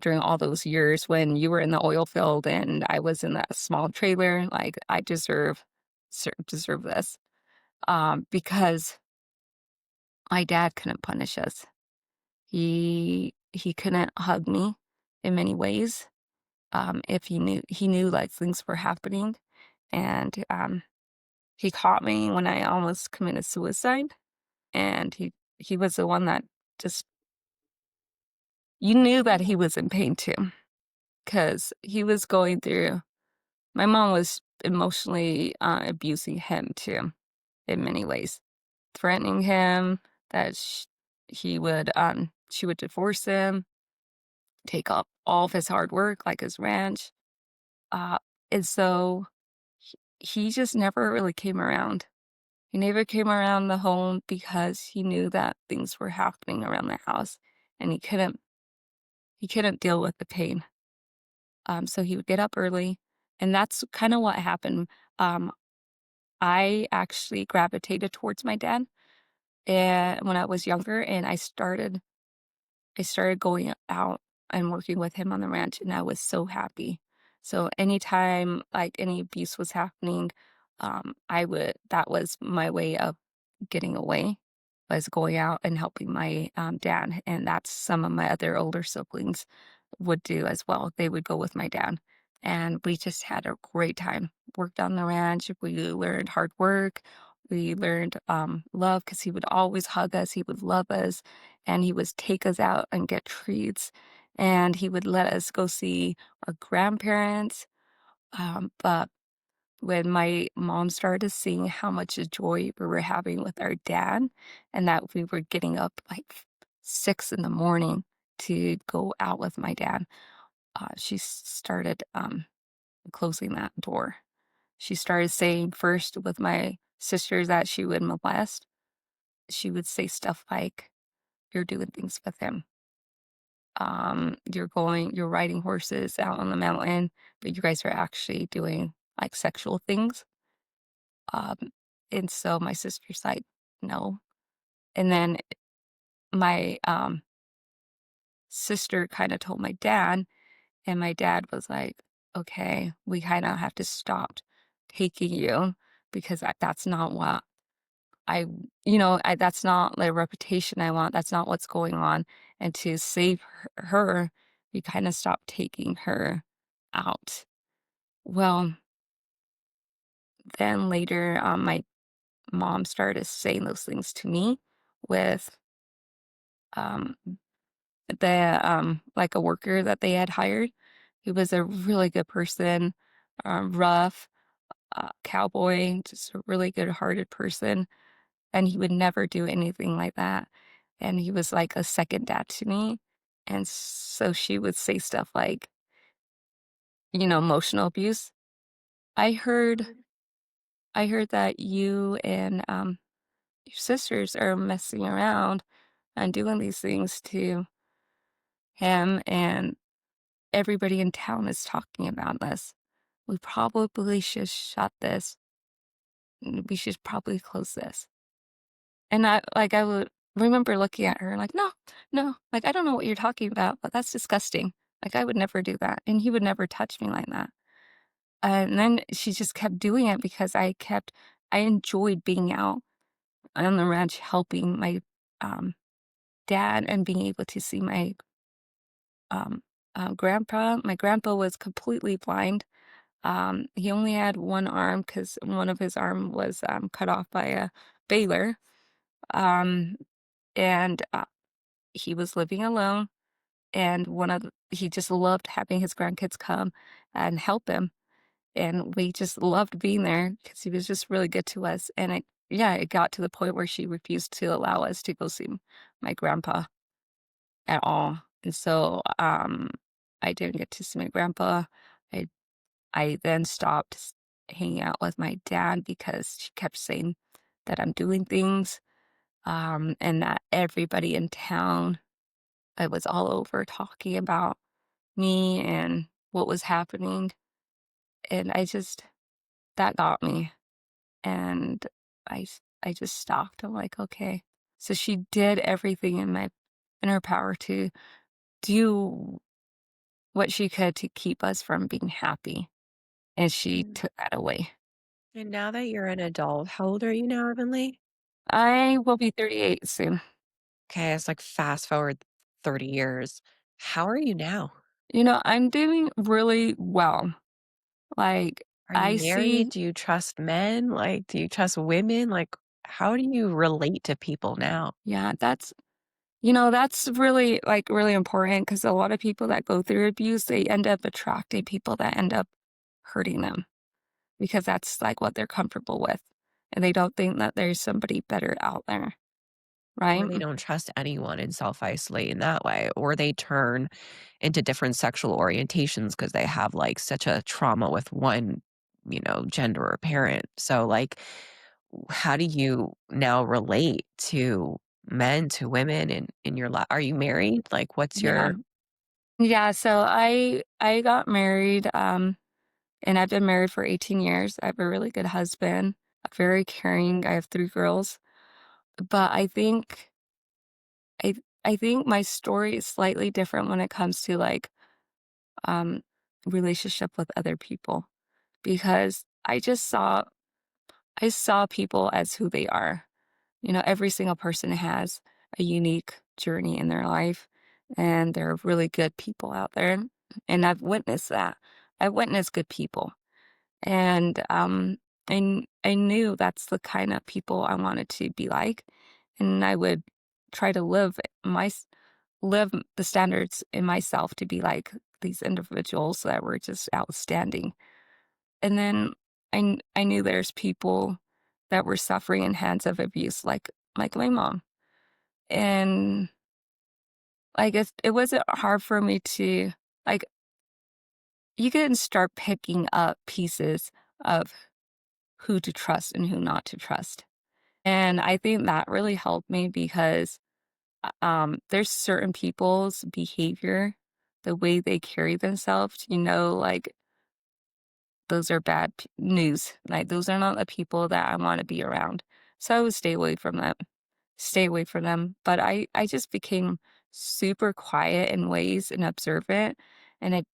during all those years when you were in the oil field and I was in that small trailer, like, I deserve this," because my dad couldn't punish us. He couldn't hug me in many ways, if he knew, like, things were happening, and, he caught me when I almost committed suicide, and he was the one that just you knew that he was in pain too, because he was going through my mom was emotionally, abusing him too in many ways, threatening him that she would divorce him, take up all of his hard work, like his ranch, uh, and so he just never really came around. He never came around the home because he knew that things were happening around the house, and he couldn't deal with the pain. So he would get up early, and that's kinda what happened. Um, I actually gravitated towards my dad, and when I was younger, and I started going out and working with him on the ranch, and I was so happy. So anytime, like, any abuse was happening, that was my way of getting away, was going out and helping my, dad, and that's some of my other older siblings would do as well. They would go with my dad, and we just had a great time. Worked on the ranch, we learned hard work, we learned, love because he would always hug us, he would love us, and he would take us out and get treats, and he would let us go see our grandparents, but when my mom started seeing how much joy we were having with our dad and that we were getting up like 6 in the morning to go out with my dad, she started closing that door. She started saying first with my sisters that she would molest. She would say stuff like, "You're doing things with him. You're riding horses out on the mountain, but you guys are actually doing like sexual things." Um, and so my sister's like, "No." And then my sister kind of told my dad, and my dad was like, "Okay, we kind of have to stop taking you because that's not what I, that's not the reputation I want. That's not what's going on." And to save her, we kind of stopped taking her out. Well, then later, my mom started saying those things to me with um, like a worker that they had hired. He was a really good person, rough, cowboy, just a really good-hearted person, and he would never do anything like that, and he was like a second dad to me, and so she would say stuff like, emotional abuse. "I heard I heard that you and, your sisters are messing around and doing these things to him, and everybody in town is talking about this. We probably should shut this. We should probably close this." And I would remember looking at her like, "No, no, like, I don't know what you're talking about, but that's disgusting. Like, I would never do that." And he would never touch me like that. And then she just kept doing it because I enjoyed being out on the ranch helping my, um, dad and being able to see um, grandpa. My grandpa was completely blind. He only had one arm because one of his arm was, cut off by a baler. Um, and, he was living alone, and he just loved having his grandkids come and help him, and we just loved being there because he was just really good to us, and it got to the point where she refused to allow us to go see my grandpa at all, and so, I didn't get to see my grandpa. I I then stopped hanging out with my dad because she kept saying that I'm doing things, and that everybody in town, it was all over talking about me and what was happening. And that got me. And I just stopped. I'm like, okay. So she did everything in her power to do what she could to keep us from being happy. And she Mm. took that away. And now that you're an adult, how old are you now, Avonlea? I will be 38 soon. Okay, it's like fast forward 30 years. How are you now? I'm doing really well. Like, Are you I married? see, Do you trust men? Like, do you trust women? Like, how do you relate to people now? yeah, that's really, like, really important because a lot of people that go through abuse, they end up attracting people that end up hurting them because that's, like, what they're comfortable with, and they don't think that there's somebody better out there, right? Or they don't trust anyone and self-isolate in that way, or they turn into different sexual orientations because they have, like, such a trauma with one, gender or parent. So, like, how do you now relate to men, to women in your life? Are you married? Like, what's Yeah. your Yeah, so I got married, and I've been married for 18 years. I have a really good husband, very caring. I have 3 girls, but I I think my story is slightly different when it comes to, like, um, relationship with other people because I saw people as who they are. Every single person has a unique journey in their life, and there are really good people out there, and I've witnessed that. I've witnessed good people, and, I knew that's the kinda people I wanted to be like, and I would try to live the standards in myself to be like these individuals that were just outstanding. And then I knew there's people that were suffering in hands of abuse, like my mom. And, like, it wasn't hard for me to like, you can start picking up pieces of who to trust and who not to trust. And I think that really helped me because, there's certain people's behavior, the way they carry themselves, like, those are bad news. Like, those are not the people that I wanna be around. So I would stay away from them. But I just became super quiet in ways and observant, and I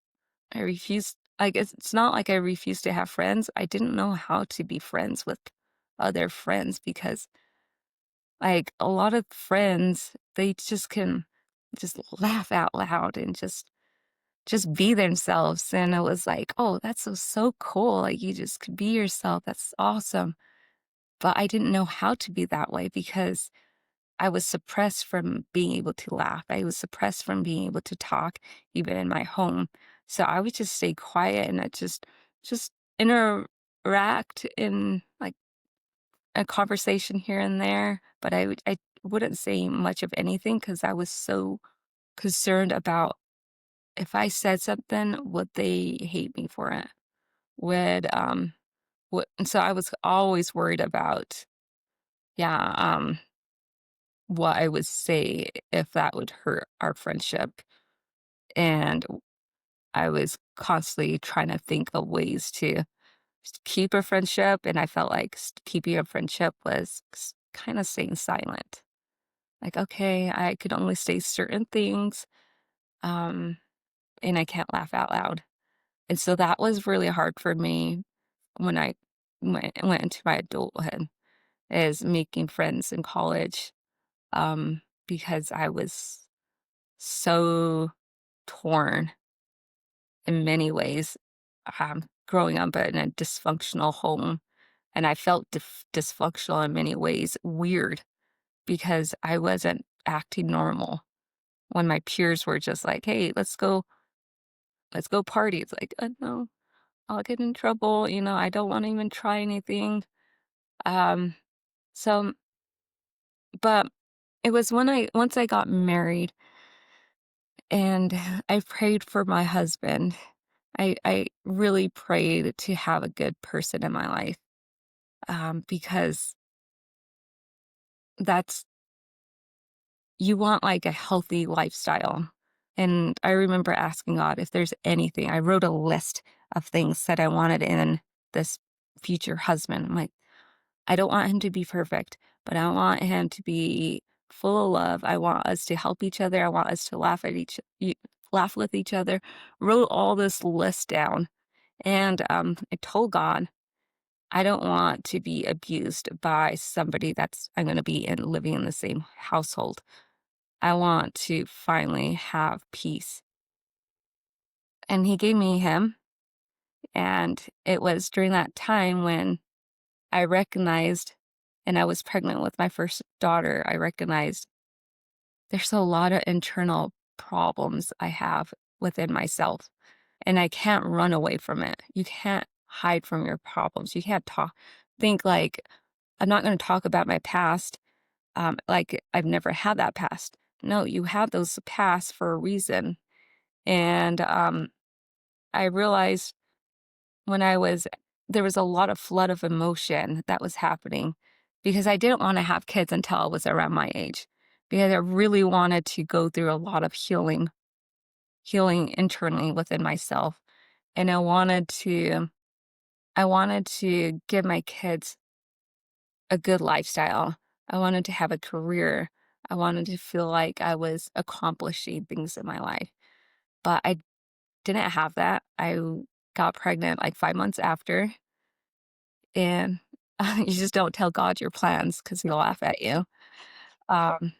refused like, it's not like I refused to have friends. I didn't know how to be friends with other friends because, like, a lot of friends, they just can just laugh out loud and just be themselves, and it was like, "Oh, that's so cool, like, you just could be yourself, that's awesome." But I didn't know how to be that way because I was suppressed from being able to laugh. I was suppressed from being able to talk even in my home. So I would just stay quiet and I just interact in, like, a conversation here and there, but I wouldn't say much of anything because I was so concerned about if I said something, would they hate me for it? Would, what and so I was always worried about, yeah, what I would say if that would hurt our friendship, and I was constantly trying to think of ways to keep a friendship, and I felt like keeping a friendship was kinda staying silent. Like, okay, I could only say certain things, um, and I can't laugh out loud. And so that was really hard for me when I went into my adulthood, is making friends in college, because I was so torn in many ways, growing up in a dysfunctional home, and I felt dysfunctional in many ways, weird, because I wasn't acting normal when my peers were just like, "Hey, let's go party." It's like, no, I'll get in trouble, I don't wanna even try anything." Um, so but it was when I once I got married and I prayed for my husband. I really prayed to have a good person in my life, because that's you want, like, a healthy lifestyle, and I remember asking God if there's anything. I wrote a list of things that I wanted in this future husband. I'm like, I don't want him to be perfect, but I want him to be full of love. I want us to help each other. I want us to laugh with each other. Wrote all this list down, and I told God I don't want to be abused by somebody that's I'm going to be in living in the same household. I want to finally have peace. And He gave me him, and it was during that time when I recognized, and I was pregnant with my first daughter, I recognized there's a lot of internal problems I have within myself, and I can't run away from it. You can't hide from your problems. You can't think like, I'm not going to talk about my past, like I've never had that past. No, you have those pasts for a reason. And I realized when there was a lot of flood of emotion that was happening because I didn't want to have kids until I was around my age because I really wanted to go through a lot of healing internally within myself. And I wanted to give my kids a good lifestyle. I wanted to have a career. I wanted to feel like I was accomplishing things in my life. But I didn't have that. I got pregnant like 5 months after, and you just don't tell God your plans because 'cause he'll laugh at you. Um,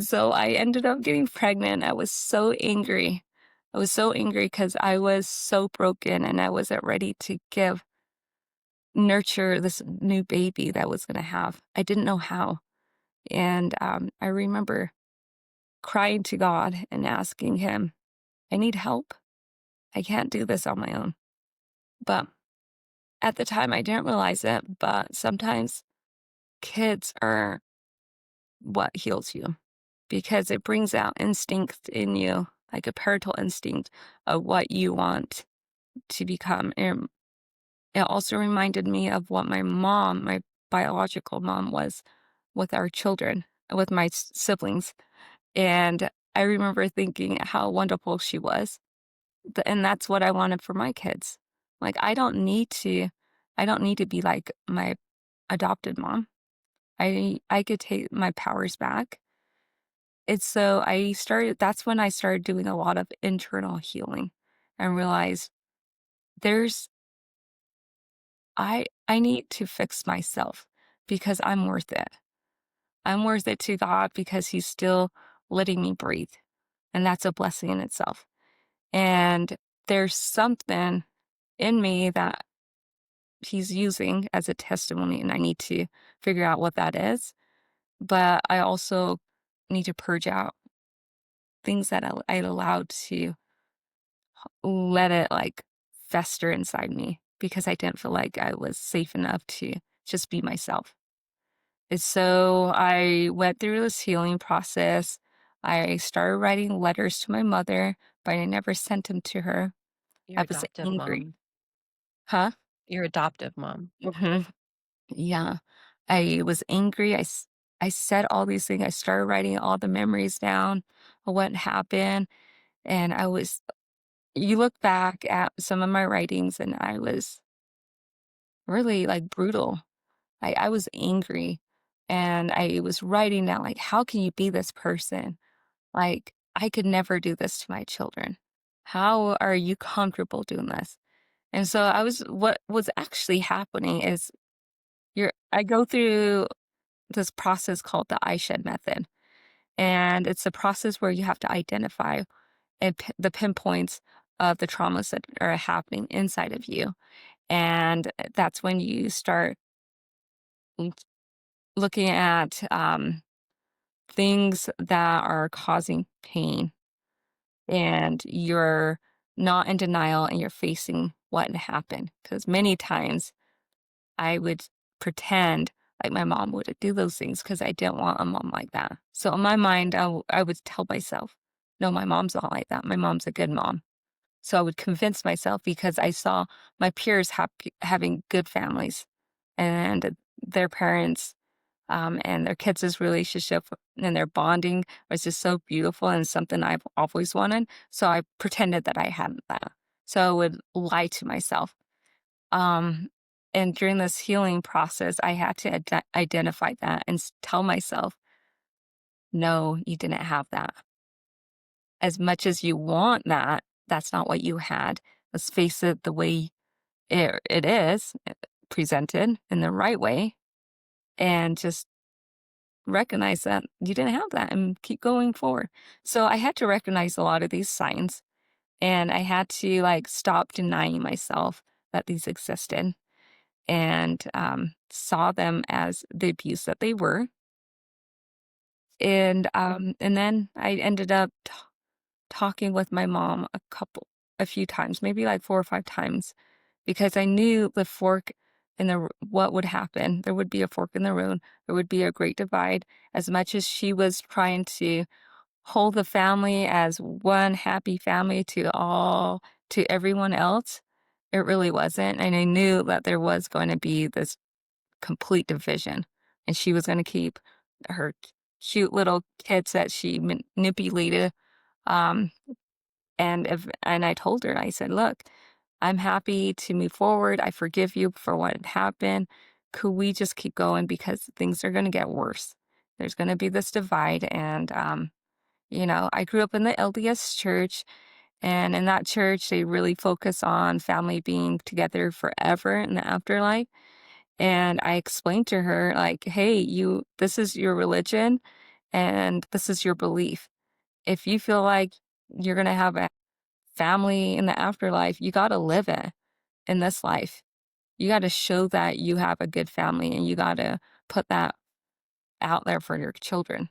so I ended up getting pregnant. I was so angry. I was so angry because I was so broken and I wasn't ready to nurture this new baby that I was gonna have. I didn't know how. And, I remember crying to God and asking him, "I need help. I can't do this on my own." But at the time, I didn't realize it, but sometimes kids are what heals you because it brings out instinct in you, like a parental instinct of what you want to become. And it also reminded me of what my mom, my biological mom, was with our children, with my siblings. And I remember thinking how wonderful she was. And that's what I wanted for my kids. Like, I don't need to be like my adopted mom. I could take my powers back. It's so I started that's when I started doing a lot of internal healing and realized there's I need to fix myself because I'm worth it. I'm worth it to God because he's still letting me breathe, and that's a blessing in itself. And there's something in me that he's using as a testimony, and I need to figure out what that is. But I also need to purge out things that I allowed to let it like fester inside me because I didn't feel like I was safe enough to just be myself. And so I went through this healing process. I started writing letters to my mother, but I never sent them to her. Your I was adoptive angry. mom. Huh? Your adoptive mom. Mhm. Yeah. I was angry. I said all these things. I started writing all the memories down of what happened. And you look back at some of my writings, and I was really like brutal. I was angry and I was writing down, like, how can you be this person? Like, I could never do this to my children. How are you comfortable doing this? And so what was actually happening is I go through this process called the I shed method. And it's a process where you have to identify the pinpoints of the traumas that are happening inside of you. And that's when you start l- looking at things that are causing pain and you're not in denial and you're facing what happened. Because many times I would pretend like my mom would do those things because I didn't want a mom like that. So in my mind, I would tell myself, no, my mom's not like that. My mom's a good mom. So I would convince myself because I saw my peers having good families and their parents and their kids' relationship and their bonding was just so beautiful and something I've always wanted. So I pretended that I hadn't that. So I would lie to myself. Um, and during this healing process, I had to identify that and tell myself, no, you didn't have that. As much as you want that, that's not what you had. Let's face it the way it is presented in the right way and just recognize that you didn't have that and keep going forward. So I had to recognize a lot of these signs and I had to like stop denying myself that these existed and saw them as the abuse that they were. And then I ended up talking with my mom a few times, maybe like 4 or 5 times, because I knew the fork in what would happen. There would be a fork in the road. There would be a great divide. As much as she was trying to hold the family as one happy family to everyone else, it really wasn't. And I knew that there was going to be this complete division, and she was going to keep her cute little kids that she manipulated. Um, and I told her, I said, "Look, I'm happy to move forward. I forgive you for what had happened. Could we just keep going because things are gonna get worse? There's gonna be this divide." And I grew up in the LDS church, and in that church, they really focus on family being together forever in the afterlife. And I explained to her, like, "Hey, this is your religion, and this is your belief. If you feel like you're gonna have a family in the afterlife, you gotta live it in this life. You gotta show that you have a good family and you gotta put that out there for your children."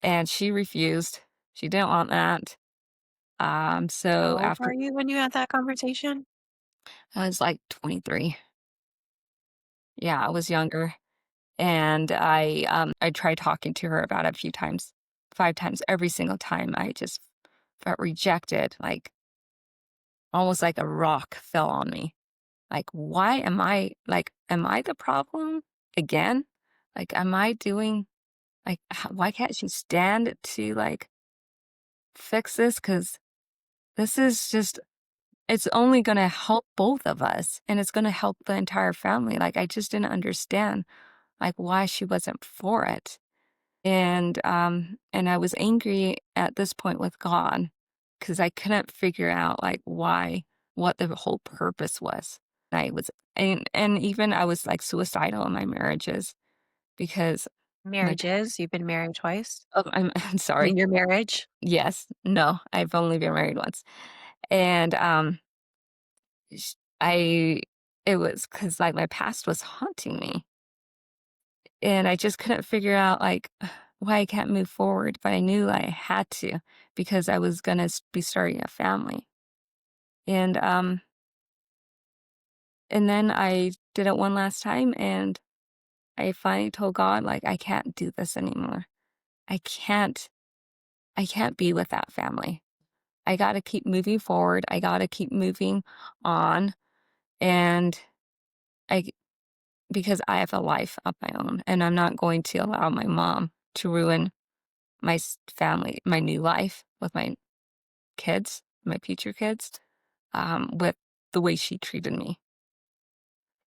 And she refused. She didn't want that. How So old after were you when you had that conversation? I was like 23. Yeah, I was younger, and I tried talking to her about it a few times, 5 times. Every single time, I just felt rejected, like, almost like a rock fell on me. Like, why am I the problem again? Like, am I doing why can't she stand to, like, fix this? Because this is just it's only gonna help both of us, and it's gonna help the entire family. Like, I just didn't understand, like, why she wasn't for it. And I was angry at this point with God because I couldn't figure out, like, what the whole purpose was. I was and even I was, like, suicidal in my marriages because my pa Marriages, you've been married twice? oh, I'm In sorry. your marriage? Yes. No, I've only been married once. And, sh I it was because like, my past was haunting me, and I just couldn't figure out, like, why I can't move forward, but I knew I had to because I was gonna be starting a family. And, um, and then I did it one last time, and I finally told God, like, "I can't do this anymore. I can't I can't be with that family. I gotta keep moving forward. I gotta keep moving on, and I because I have a life of my own, and I'm not going to allow my mom to ruin family, my new life with my kids, my future kids, with the way she treated me."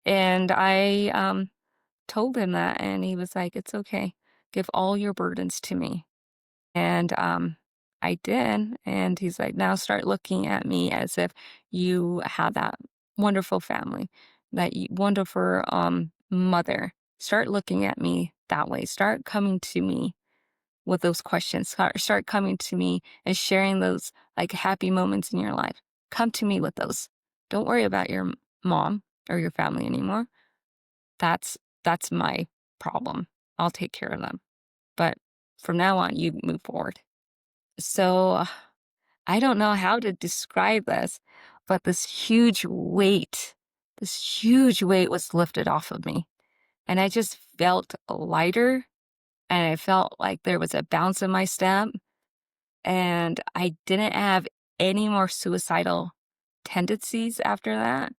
And I told him that, and he was like, "It's okay. Give all your burdens to me." And I did, and he's like, "Now start looking at me as if you have that wonderful family, wonderful, mother. Start looking at me that way. Start coming to me with those questions. Start coming to me and sharing those, like, happy moments in your life. Come to me with those. Don't worry about your mom or your family anymore. That's my problem. I'll take care of them. But from now on, you move forward." So I don't know how to describe this, but this huge weight was lifted off of me. And I just felt lighter, and I felt like there was a bounce in my step, and I didn't have any more suicidal tendencies after that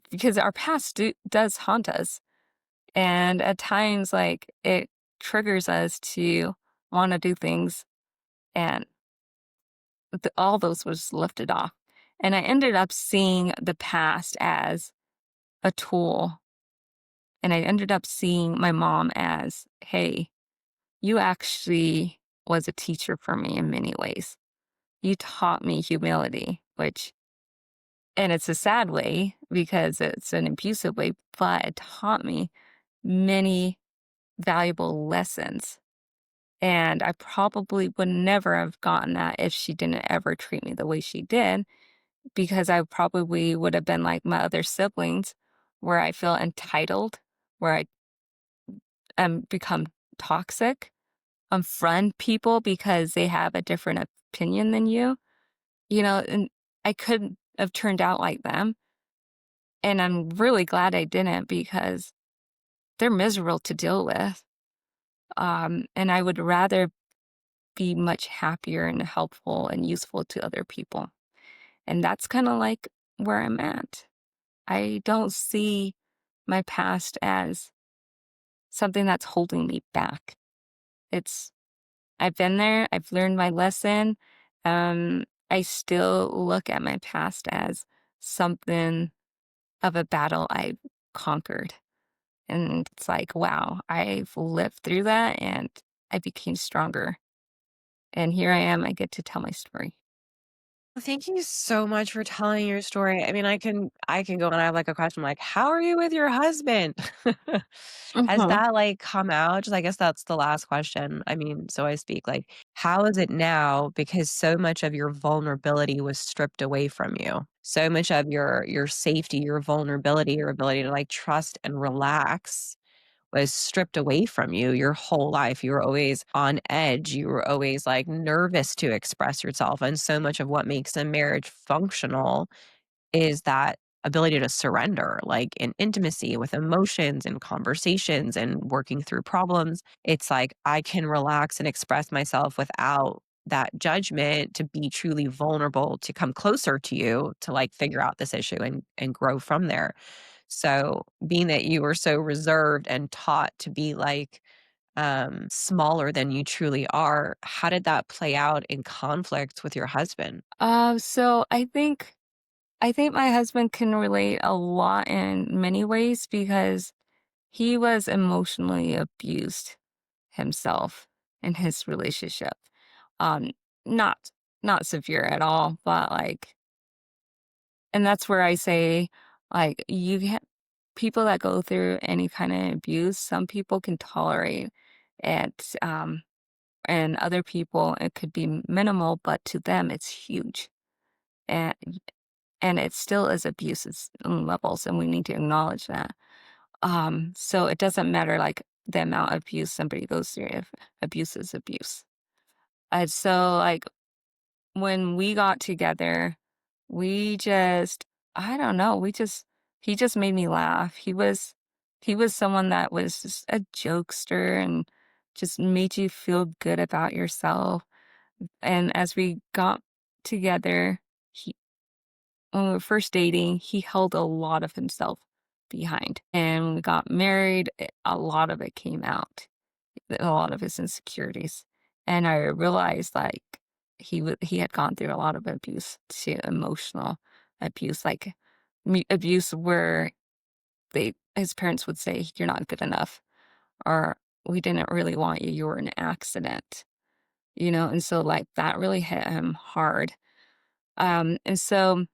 because our past does haunt us. And at times, like, it triggers us to want to do things, and all those was lifted off. And I ended up seeing the past as a tool. And I ended up seeing my mom as, hey, you actually was a teacher for me in many ways. You taught me humility, and it's a sad way because it's an abusive way, but it taught me many valuable lessons. And I probably would never have gotten that if she didn't ever treat me the way she did, because I probably would have been like my other siblings, where I feel entitled, where become toxic, unfriend people because they have a different opinion than you, and I couldn't have turned out like them. And I'm really glad I didn't because they're miserable to deal with. And I would rather be much happier and helpful and useful to other people. And that's kind of like where I'm at. I don't see my past as something that's holding me back. It's I've been there, I've learned my lesson. I still look at my past as something of a battle I conquered. And it's like, wow, I've lived through that and I became stronger. And here I am, I get to tell my story. Thank you so much for telling your story. I mean, I can go and I have like a question like, how are you with your husband? Has Mhm. that like come out? Just I guess that's the last question. I mean, so I speak like, how is it now? Because so much of your vulnerability was stripped away from you. So much of your safety, your vulnerability, your ability to like trust and relax was stripped away from you your whole life. You were always on edge. You were always like nervous to express yourself. And so much of what makes a marriage functional is that ability to surrender, like in intimacy with emotions and conversations and working through problems. It's like I can relax and express myself without that judgment to be truly vulnerable, to come closer to you, to like figure out this issue and grow from there. So being that you were so reserved and taught to be like smaller than you truly are, how did that play out in conflict with your husband? So I think my husband can relate a lot in many ways because he was emotionally abused himself in his relationship. Um, not not severe at all, but like, and that's where I say, like, people that go through any kind of abuse, some people can tolerate it, and other people it could be minimal, but to them it's huge, and and it still is abuse in levels, and we need to acknowledge that. So it doesn't matter like the amount of abuse somebody goes through if abuse is abuse. And so like when we got together, we just I don't know, he just made me laugh. He was someone that was just a jokester and just made you feel good about yourself. And as we got together, he when we were first dating, he held a lot of himself behind. And when we got married, a lot of it came out, a lot of his insecurities. And I realized like he had gone through a lot of abuse, to emotional abuse, like abuse where his parents would say you're not good enough, or we didn't really want you, you were an accident, and so like that really hit him hard. And so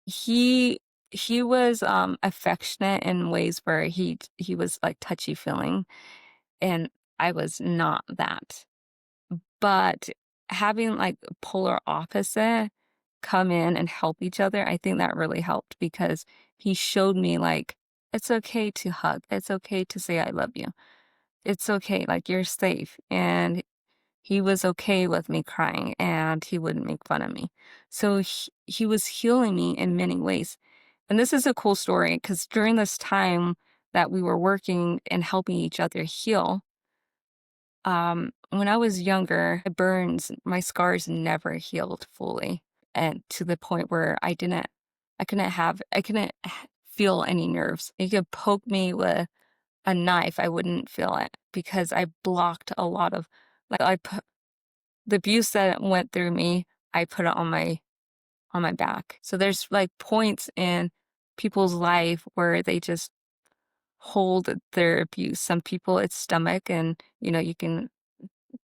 he he was, affectionate in ways where he was, like, touchy-feeling, and I was not that. But having, like, polar opposite come in and help each other, I think that really helped because he showed me, like, it's okay to hug, it's okay to say, "I love you." It's okay, like, you're safe, and he was okay with me crying, and he wouldn't make fun of me. So he was healing me in many ways. And this is a cool story because during this time that we were working and helping each other heal, when I was younger, my scars never healed fully, and to the point where I couldn't feel any nerves. You could poke me with a knife, I wouldn't feel it because I blocked a lot of, like, I put the abuse that went through me, I put it on my back. So there's, like, points in people's life where they just hold their abuse. Some people, it's stomach and, you can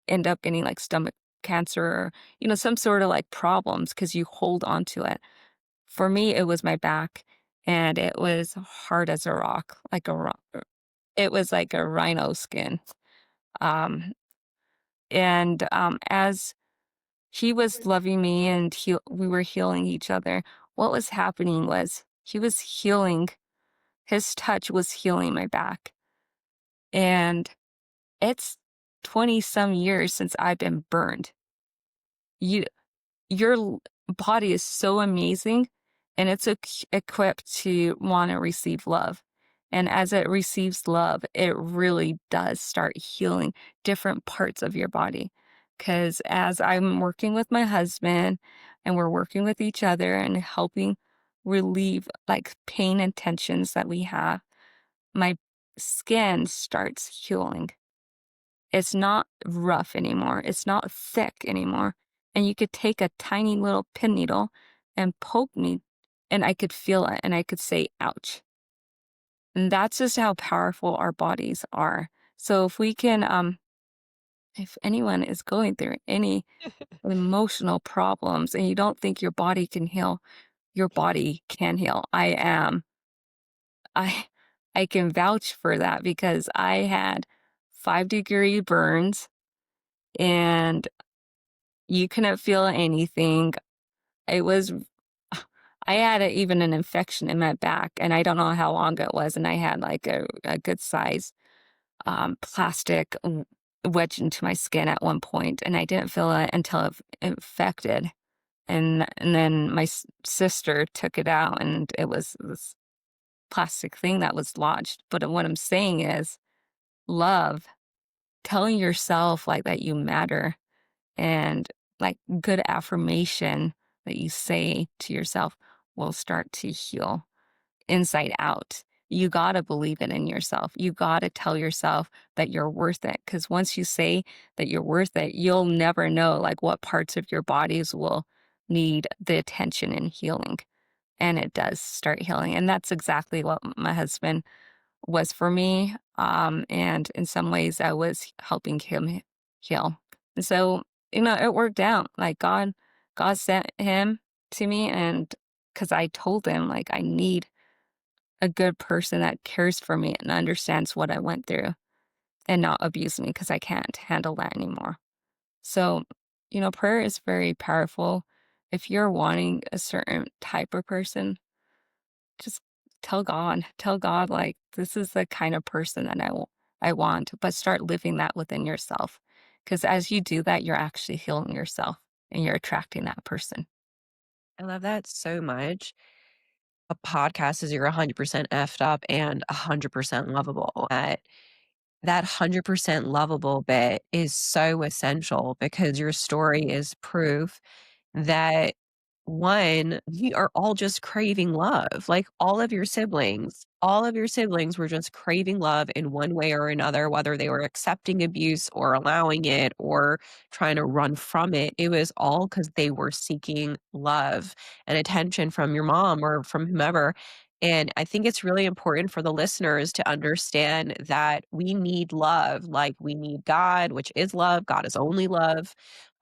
end up getting, like, stomach cancer or, some sort of, like, problems because you hold on to it. For me, it was my back, and it was hard as a rock, like a rock. It was like a rhino skin. Um, as he was loving me and we were healing each other, what was happening was he was healing, his touch was healing my back. And it's 20 some years since I've been burned. You your body is so amazing, and it's equipped to want to receive love. And as it receives love, it really does start healing different parts of your body. Because as I'm working with my husband and we're working with each other and helping relieve like pain and tensions that we have, my skin starts healing. It's not rough anymore, it's not thick anymore, and you could take a tiny little pin needle and poke me, and I could feel it, and I could say, "Ouch." And that's just how powerful our bodies are. So if anyone is going through any emotional problems and you don't think your body can heal, your body can heal. I I can vouch for that because I had 5-degree burns, and you couldn't feel anything. It was I had even an infection in my back, and I don't know how long it was, and I had, like, a good size, plastic wedged into my skin at one point, and I didn't feel it until it infected, And then my sister took it out, and it was this plastic thing that was lodged. But what I'm saying is love, telling yourself like that you matter, and like good affirmation that you say to yourself will start to heal inside out. You got to believe it in yourself. You got to tell yourself that you're worth it, cuz once you say that you're worth it, you'll never know like what parts of your bodies will need the attention and healing. And it does start healing. And that's exactly what my husband was for me. And in some ways I was helping him heal. And so, it worked out. Like God sent him to me, and because I told him like I need a good person that cares for me and understands what I went through and not abuse me because I can't handle that anymore. So, prayer is very powerful. If you're wanting a certain type of person, just tell God, like, this is the kind of person that I want, but start living that within yourself. Because as you do that, you're actually healing yourself and you're attracting that person. I love that so much. A podcast is you're 100% effed up and 100% lovable. That 100% lovable bit is so essential because your story is proof that one, we are all just craving love. Like all of your siblings were just craving love in one way or another, whether they were accepting abuse or allowing it or trying to run from it. It was all because they were seeking love and attention from your mom or from whomever. And I think it's really important for the listeners to understand that we need love, like we need God, which is love. God is only love.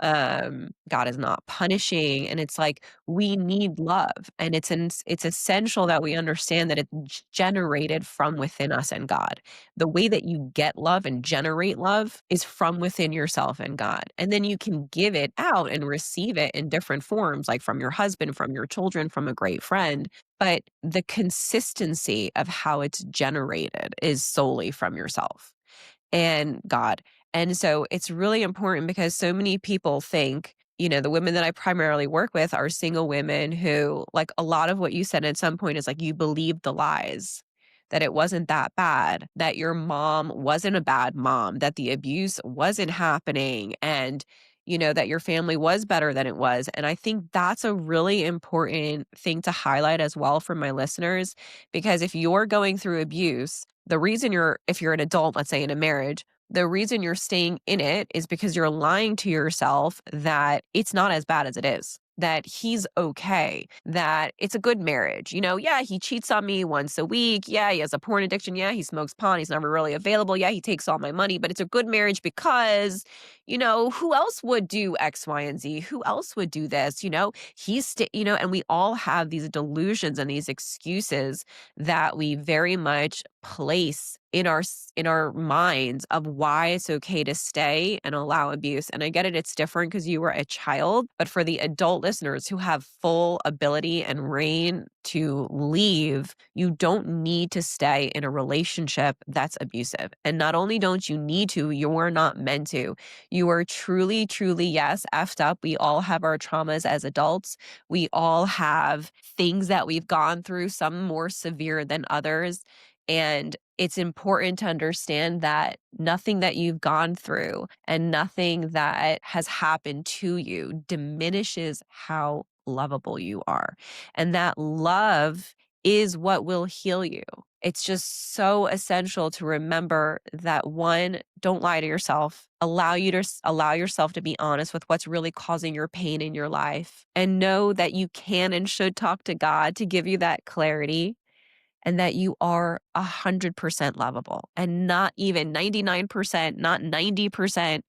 God is not punishing, and it's like we need love, and it's essential that we understand that it's generated from within us and God. The way that you get love and generate love is from within yourself and God, and then you can give it out and receive it in different forms, like from your husband, from your children, from a great friend. But the consistency of how it's generated is solely from yourself and God. And so it's really important because so many people think, the women that I primarily work with are single women who, like a lot of what you said at some point is like you believe the lies, that it wasn't that bad, that your mom wasn't a bad mom, that the abuse wasn't happening, and that your family was better than it was. And I think that's a really important thing to highlight as well for my listeners, because if you're going through abuse, if you're an adult, let's say in a marriage, the reason you're staying in it is because you're lying to yourself that it's not as bad as it is, that he's okay, that it's a good marriage. Yeah, he cheats on me once a week. Yeah, he has a porn addiction. Yeah, he smokes pot. He's never really available. Yeah, he takes all my money, but it's a good marriage because, who else would do X, Y, and Z? Who else would do this? And we all have these delusions and these excuses that we very much place in our minds of why it's okay to stay and allow abuse. And I get it, it's different because you were a child, but for the adult listeners who have full ability and reign to leave, you don't need to stay in a relationship that's abusive. And not only don't you need to, you are not meant to. You are truly, truly, yes, effed up. We all have our traumas as adults. We all have things that we've gone through, some more severe than others. And it's important to understand that nothing that you've gone through and nothing that has happened to you diminishes how lovable you are. And that love is what will heal you. It's just so essential to remember that one, don't lie to yourself. Allow yourself to be honest with what's really causing your pain in your life, and know that you can and should talk to God to give you that clarity, and that you are 100% lovable, and not even 99%, not 90%,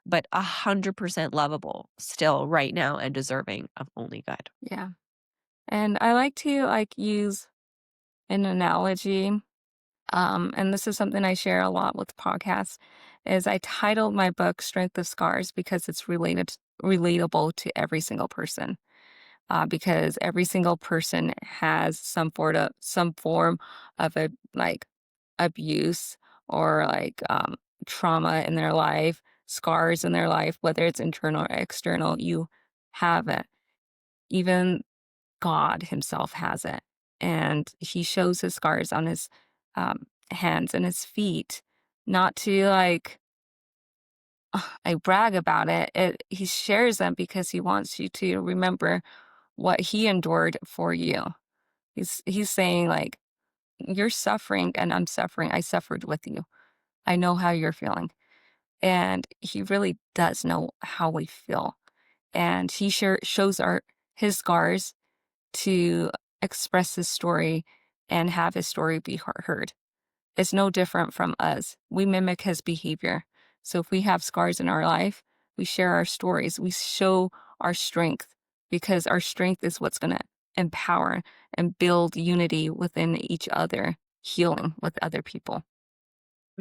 but 100% lovable still right now and deserving of only good. Yeah. And I like to like use an analogy. And this is something I share a lot with podcasts, is I titled my book Strength of Scars because it's relatable to every single person. Because every single person has some form of a like abuse or like trauma in their life, scars in their life, whether it's internal or external. You have it. even God himself has it. And he shows his scars on his hands and his feet, not to like brag about it. He shares them because he wants you to remember what he endured for you. He's saying like you're suffering and I'm suffering. I suffered with you. I know how you're feeling. And he really does know how we feel. And he shows our his scars to express his story and have his story be heard. It's no different from us. We mimic his behavior. So if we have scars in our life, we share our stories, we show our strength because our strength is what's going to empower and build unity within each other, healing with other people.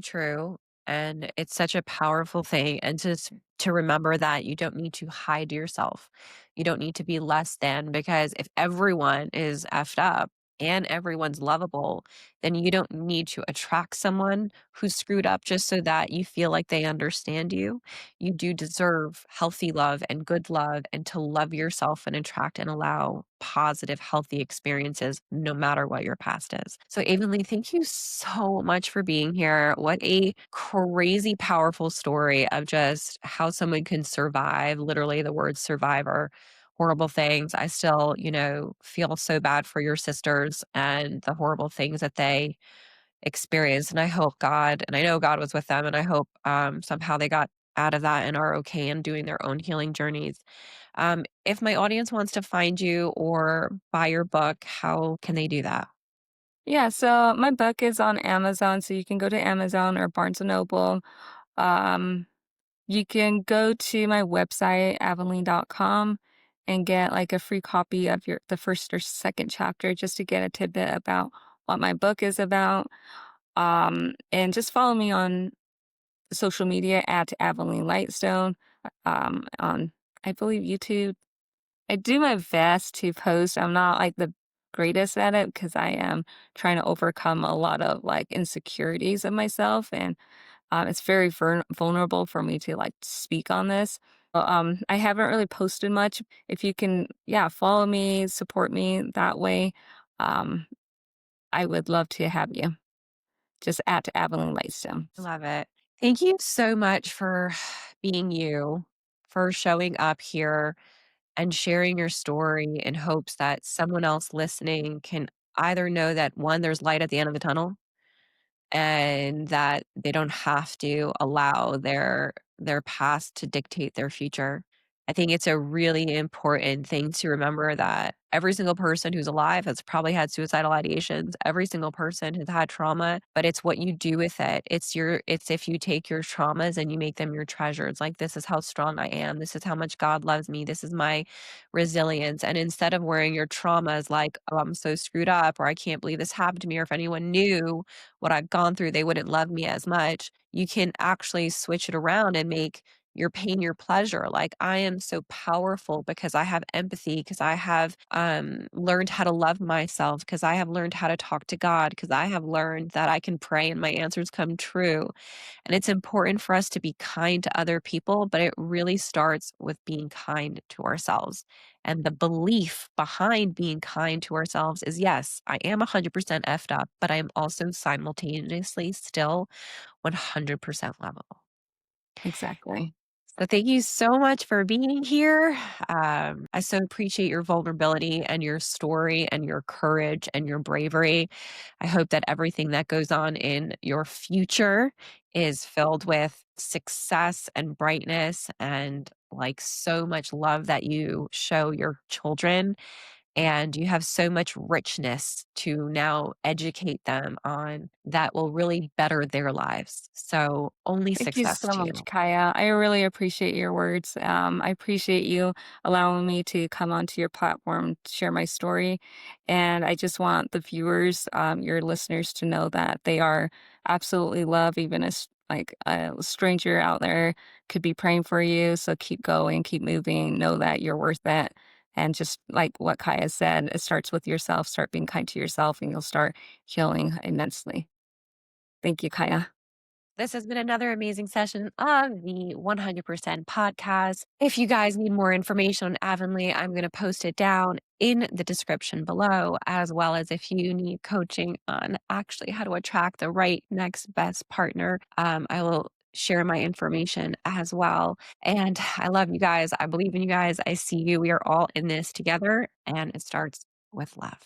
True. And it's such a powerful thing. And to remember that you don't need to hide yourself. You don't need to be less than, because if everyone is effed up and everyone's lovable, then you don't need to attract someone who's screwed up just so that you feel like they understand you. You do deserve healthy love and good love, and to love yourself and attract and allow positive, healthy experiences no matter what your past is. So, Avonlea, thank you so much for being here. What a crazy, powerful story of just how someone can survive. Literally, the word survive are horrible things. I still, feel so bad for your sisters and the horrible things that they experienced. And I hope God, and I know God was with them, and I hope somehow they got out of that and are okay and doing their own healing journeys. If my audience wants to find you or buy your book, how can they do that? Yeah, so my book is on Amazon, so you can go to Amazon or Barnes& and Noble. Um, you can go to my website, avonley.com, and get like a free copy of the first or second chapter just to get a tidbit about what my book is about. And just follow me on social media at Avonley Lightstone, on I believe YouTube. I do my best to post. I'm not like the greatest at it because I am trying to overcome a lot of like insecurities of myself, and it's very vulnerable for me to like speak on this. I haven't really posted much. If you can, yeah, follow me, support me that way. Um, I would love to have you. Just at Avalon Lightstone. I love it. Thank you so much for being you, for showing up here and sharing your story in hopes that someone else listening can either know that one, there's light at the end of the tunnel, and that they don't have to allow their past to dictate their future. I think it's a really important thing to remember that every single person who's alive has probably had suicidal ideations. Every single person has had trauma, but it's what you do with it. It's if you take your traumas and you make them your treasures. Like, this is how strong I am. This is how much God loves me. This is my resilience. And instead of wearing your traumas like, oh, I'm so screwed up, or I can't believe this happened to me, or if anyone knew what I've gone through, they wouldn't love me as much. You can actually switch it around and make your pain your pleasure. Like, I am so powerful because I have empathy, because I have learned how to love myself, because I have learned how to talk to God, because I have learned that I can pray and my answers come true. And it's important for us to be kind to other people, but it really starts with being kind to ourselves. And the belief behind being kind to ourselves is, yes, I am 100% effed up, but I am also simultaneously still 100% lovable. Exactly. So thank you so much for being here. I so appreciate your vulnerability and your story and your courage and your bravery. I hope that everything that goes on in your future is filled with success and brightness and like so much love that you show your children, and you have so much richness to now educate them on that will really better their lives. So only Thank you success so to much, you. Kaya. I really appreciate your words. I appreciate you allowing me to come onto your platform, share my story. And I just want the viewers, your listeners, to know that they are absolutely loved, even as like a stranger out there could be praying for you. So keep going, keep moving, know that you're worth it. And just like what Kaya said, it starts with yourself. Start being kind to yourself, and you'll start healing immensely. Thank you, Kaya. This has been another amazing session of the 100% podcast. If you guys need more information on Avonley, I'm going to post it down in the description below, as well as if you need coaching on actually how to attract the right next best partner. I will share my information as well. And I love you guys. I believe in you guys. I see you. We are all in this together, and it starts with love.